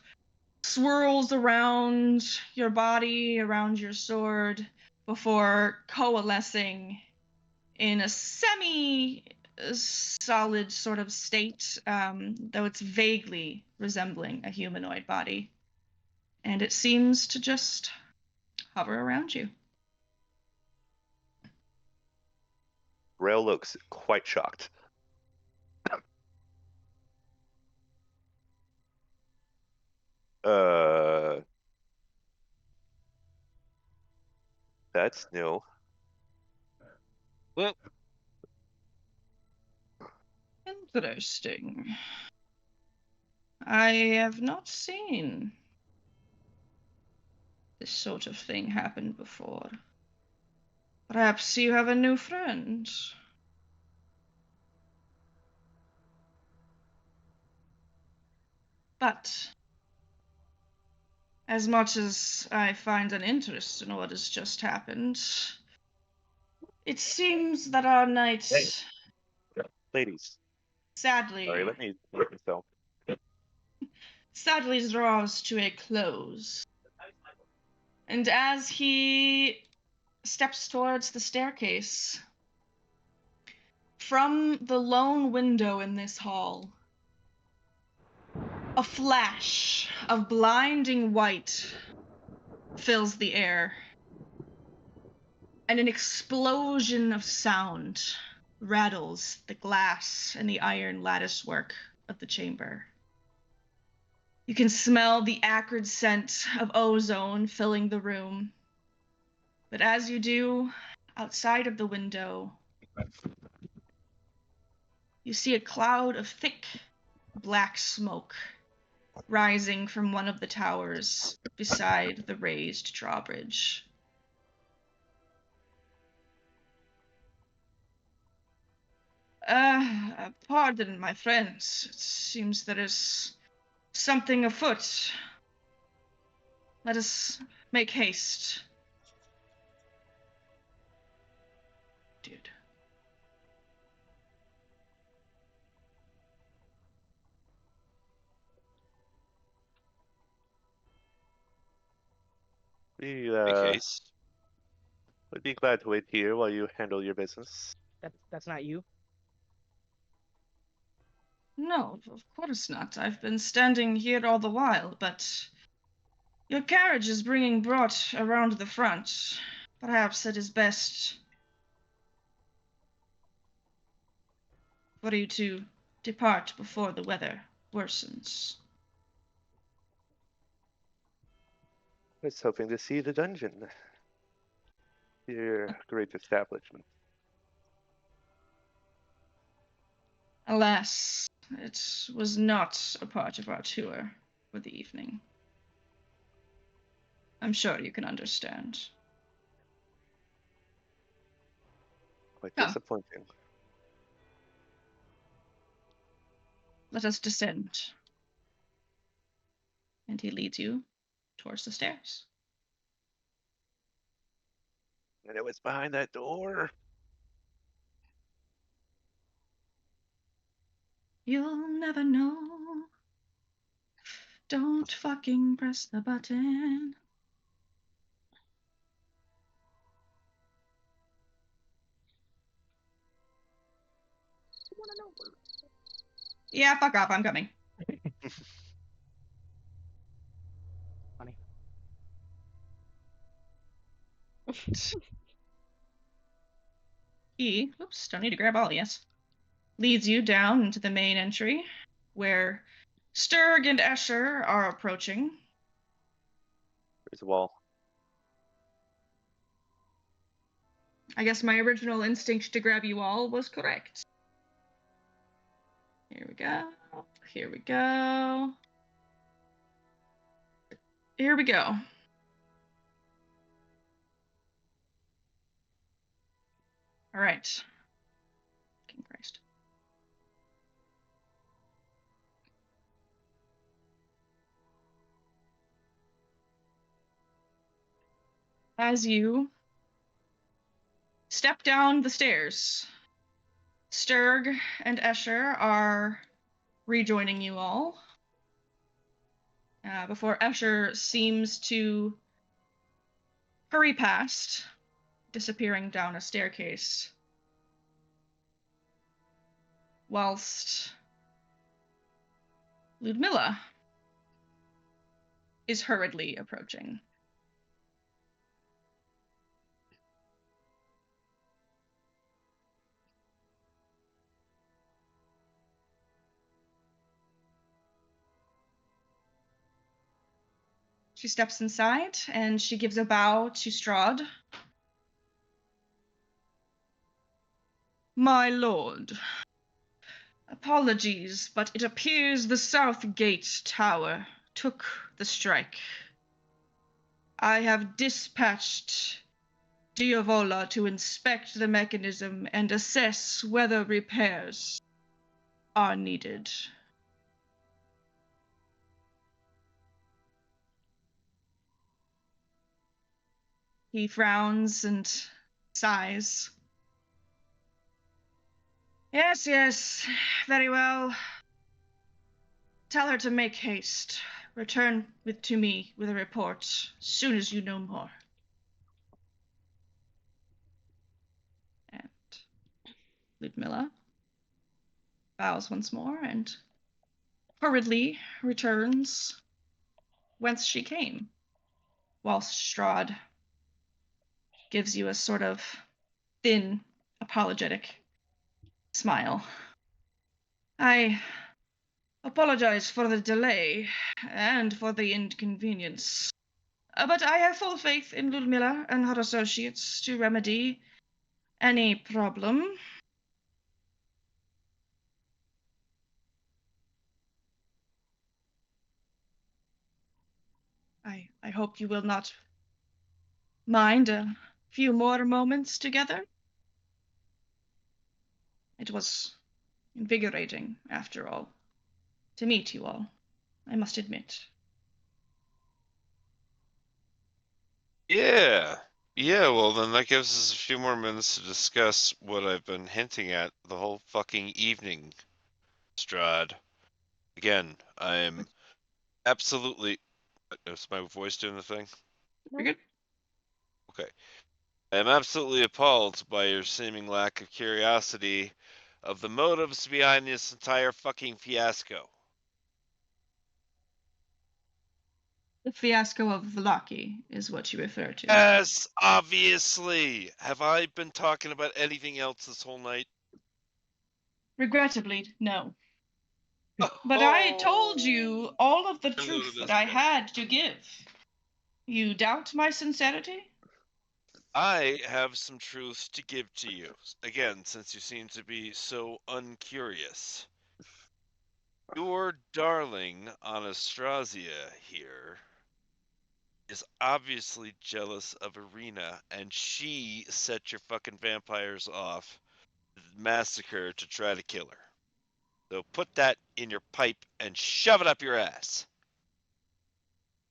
swirls around your body, around your sword, before coalescing in a semi-solid sort of state, though it's vaguely resembling a humanoid body. And it seems to just hover around you. Rail looks quite shocked. That's new. Well, Interesting. I have not seen this sort of thing happen before. Perhaps you have a new friend. But as much as I find an interest in what has just happened, it seems that our night, Ladies, sadly, sorry, let me mute myself. sadly draws to a close. And as he steps towards the staircase, from the lone window in this hall, a flash of blinding white fills the air, and an explosion of sound rattles the glass and the iron latticework of the chamber. You can smell the acrid scent of ozone filling the room. But as you do, outside of the window, you see a cloud of thick, black smoke rising from one of the towers beside the raised drawbridge. Pardon, my friends. It seems there is something afoot. Let us make haste. Dude. We make haste. would be glad to wait here while you handle your business. That's not you. No, of course not. I've been standing here all the while, but your carriage is brought around the front. Perhaps it is best for you to depart before the weather worsens. I was hoping to see the dungeon. Your great establishment. Alas, it was not a part of our tour for the evening. I'm sure you can understand. Quite Come. disappointing. Let us descend. And he leads you towards the stairs. And it was behind that door. You'll never know. Don't fucking press the button. Yeah, fuck off, I'm coming. Funny. He, oops, don't need to grab all, yes, leads you down into the main entry, where Sturg and Escher are approaching. There's a wall. I guess my original instinct to grab you all was correct. Here we go. Here we go. Here we go. All right. King Christ. As you step down the stairs, Sturg and Escher are rejoining you all. Before Escher seems to hurry past, disappearing down a staircase, whilst Ludmilla is hurriedly approaching. She steps inside and she gives a bow to Strahd. My lord, apologies, but it appears the South Gate Tower took the strike. I have dispatched Diavola to inspect the mechanism and assess whether repairs are needed. He frowns and sighs. Yes, yes, very well. Tell her to make haste. Return to me with a report as soon as you know more. And Ludmilla bows once more and hurriedly returns whence she came, whilst Strahd gives you a sort of thin, apologetic smile. I apologize for the delay and for the inconvenience, but I have full faith in Ludmilla and her associates to remedy any problem. I hope you will not mind a few more moments together. It was invigorating, after all, to meet you all, I must admit. Yeah. Yeah, well, then that gives us a few more minutes to discuss what I've been hinting at the whole fucking evening, Strahd. Again, I'm absolutely... Is my voice doing the thing? You're good? Okay. I am absolutely appalled by your seeming lack of curiosity of the motives behind this entire fucking fiasco. The fiasco of Vlaki is what you refer to. Yes, obviously. Have I been talking about anything else this whole night? Regrettably, no. But I told you all of the Hello to truth this that I guy. had to give. You doubt my sincerity? I have some truth to give to you. Again, since you seem to be so uncurious. Your darling Anastasia here is obviously jealous of Irina, and she set your fucking vampires off massacre to try to kill her. So put that in your pipe and shove it up your ass.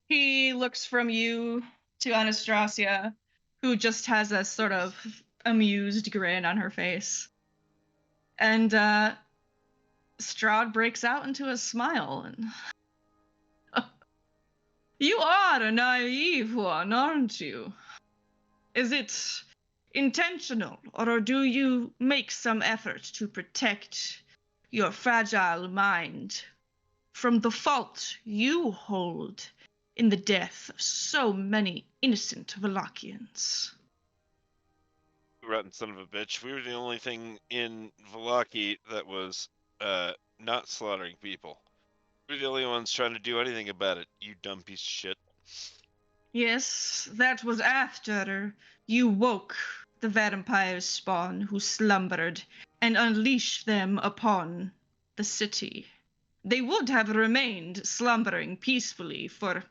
He looks from you to Anastasia, who just has a sort of amused grin on her face. And Strahd breaks out into a smile. And you are a naive one, aren't you? Is it intentional, or do you make some effort to protect your fragile mind from the fault you hold in the death of so many innocent Valakians? You rotten son of a bitch. We were the only thing in Valaki that was not slaughtering people. We're the only ones trying to do anything about it, you dumb piece of shit. Yes, that was after you woke the vampire's spawn who slumbered and unleashed them upon the city. They would have remained slumbering peacefully for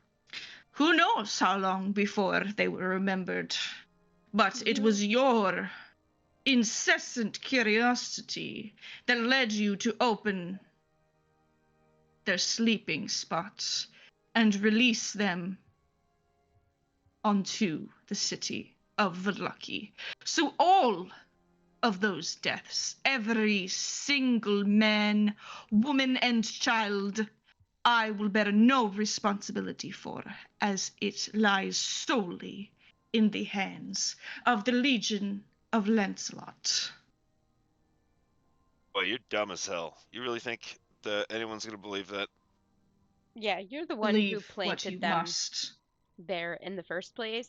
who knows how long before they were remembered. But it was your incessant curiosity that led you to open their sleeping spots and release them onto the city of Vlaki. So all of those deaths, every single man, woman, and child, I will bear no responsibility for, as it lies solely in the hands of the Legion of Lancelot. Boy, you're dumb as hell. You really think that anyone's gonna believe that? Yeah, you're the one who Believe what you planted them must. there in the first place,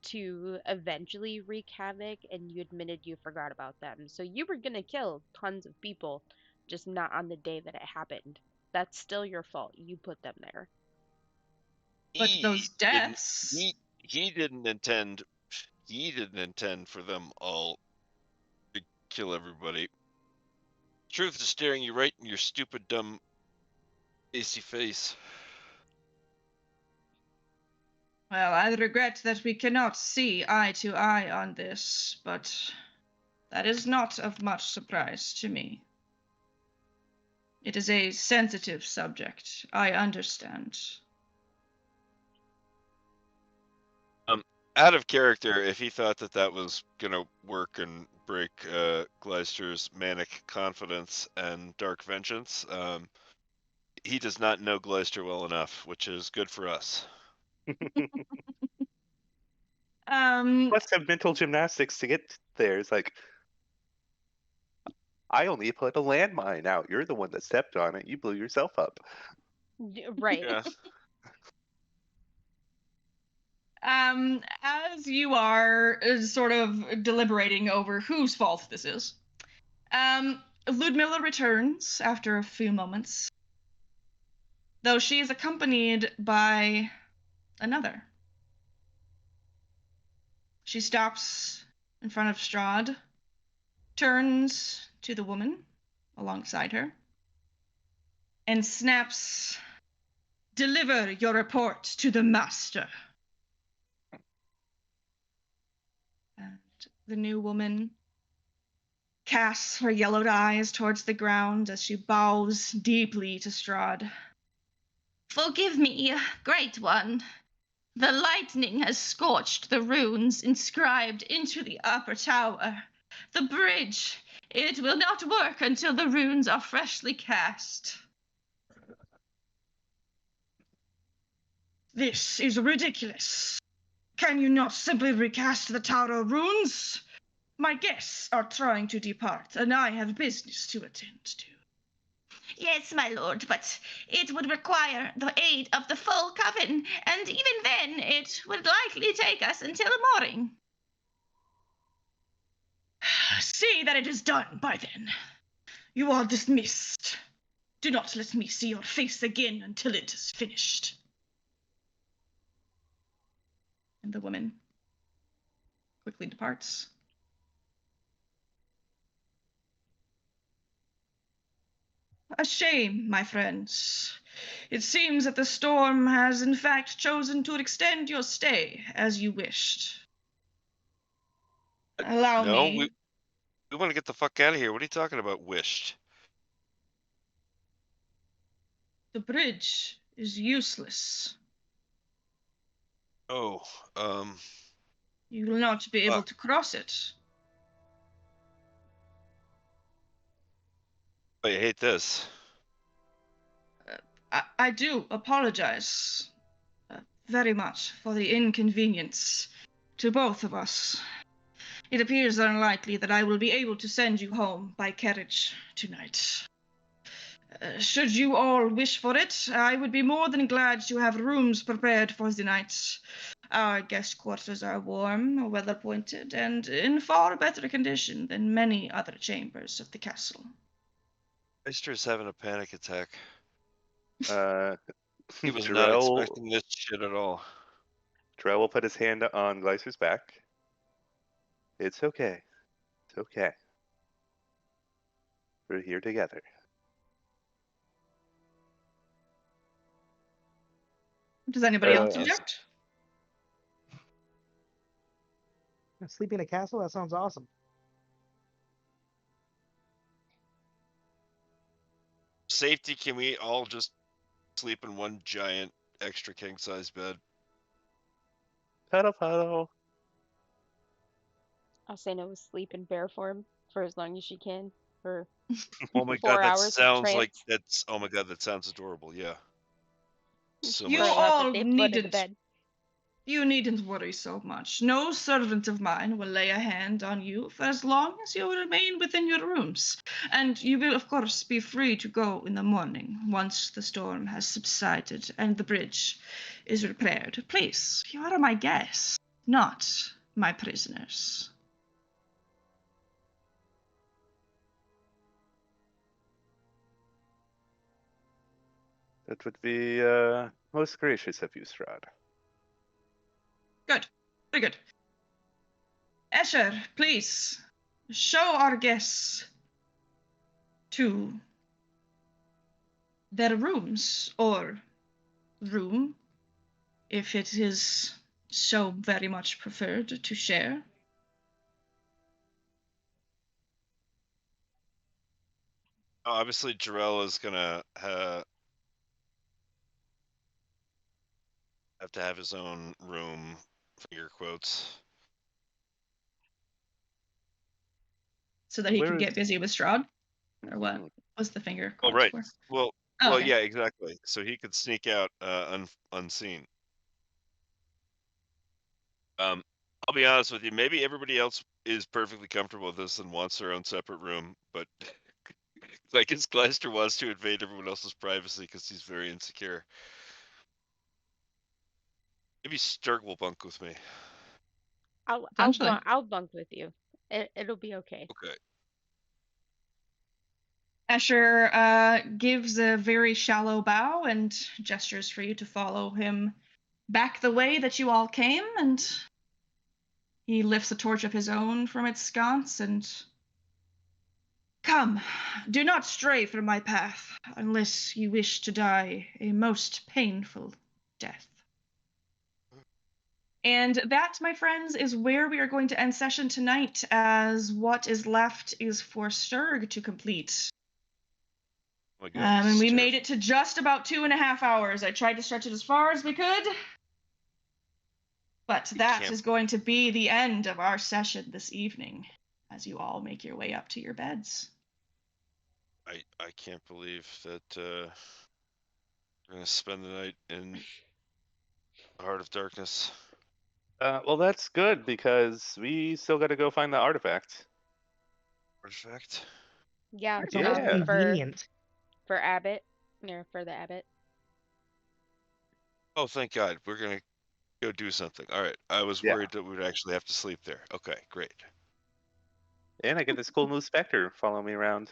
to eventually wreak havoc, and you admitted you forgot about them. So you were gonna kill tons of people, just not on the day that it happened. That's still your fault. You put them there. But those didn't- deaths... he didn't intend. He didn't intend for them all to kill everybody. Truth is staring you right in your stupid, dumb, icy face. Well, I regret that we cannot see eye to eye on this, but that is not of much surprise to me. It is a sensitive subject, I understand. Out of character, if he thought that that was gonna work and break Gleister's manic confidence and dark vengeance, he does not know Gleister well enough, which is good for us. Must have mental gymnastics to get there. It's like, I only put a landmine out. You're the one that stepped on it. You blew yourself up. Right. Yeah. As you are sort of deliberating over whose fault this is, Ludmilla returns after a few moments, though she is accompanied by another. She stops in front of Strahd, turns to the woman alongside her, and snaps, "Deliver your report to the master." And the new woman casts her yellowed eyes towards the ground as she bows deeply to Strahd. "Forgive me, great one. The lightning has scorched the runes inscribed into the upper tower. The bridge, it will not work until the runes are freshly cast. This is ridiculous. Can you not simply recast the tower runes? My guests are trying to depart, and I have business to attend to. Yes, my lord, but it would require the aid of the full coven, and even then it would likely take us until morning. See that it is done by then. You are dismissed. Do not let me see your face again until it is finished. And the woman quickly departs. A shame, my friends. It seems that the storm has in fact chosen to extend your stay as you wished. Allow No, me. we want to get the fuck out of here. What are you talking about, wished? The bridge is useless. Oh, You will not be able Fuck. to cross it. I hate this. I do apologize very much for the inconvenience to both of us. It appears unlikely that I will be able to send you home by carriage tonight. Should you all wish for it, I would be more than glad to have rooms prepared for the night. Our guest quarters are warm, weather-pointed, and in far better condition than many other chambers of the castle. Meister's having a panic attack. He was not Jarrell expecting this shit at all. will put his hand on Glycer's back. It's okay. It's okay. We're here together. Does anybody else Yes. object? Sleep in a castle? That sounds awesome. Safety, can we all just sleep in one giant extra king-size bed? Puddle, puddle. I'll say no sleep in bear form for as long as she can. For Oh my 4 god, that hours of sounds like trance. that's. Oh my god, that sounds adorable. Yeah. So You much. Curl up all at the foot of the needn't. bed. You needn't worry so much. No servant of mine will lay a hand on you for as long as you remain within your rooms. And you will, of course, be free to go in the morning once the storm has subsided and the bridge is repaired. Please, you are my guests, not my prisoners. That would be most gracious of you, Strahd. Good. Very good. Escher, please, show our guests to their rooms, or room, if it is so very much preferred to share. Obviously, Jarrell is gonna have to have his own room. Finger quotes. So that he Where could is- get busy with Strahd? Or what? What's the finger Oh quotes right. for? Well, Oh, well, okay. yeah, exactly. So he could sneak out unseen. I'll be honest with you. Maybe everybody else is perfectly comfortable with this and wants their own separate room, but I guess Gleister wants to invade everyone else's privacy because he's very insecure. Maybe Sturg will bunk with me. Potentially. I'll bunk with you. It'll be okay. Okay. Escher gives a very shallow bow and gestures for you to follow him back the way that you all came, and he lifts a torch of his own from its sconce and... Come, do not stray from my path, unless you wish to die a most painful death. And that, my friends, is where we are going to end session tonight, as what is left is for Sturg to complete. Oh my God, And we made it to just about 2.5 hours. I tried to stretch it as far as we could. But that is going to be the end of our session this evening, as you all make your way up to your beds. I can't believe that we're gonna spend the night in the heart of darkness. Well, that's good because we still got to go find the artifact. Artifact? Yeah. That sounds Yeah. For convenient. For Abbott. No, for the Abbott. Oh, thank God. We're going to go do something. All right. I was Yeah. worried that we'd actually have to sleep there. Okay, great. And I get this cool new specter follow me around.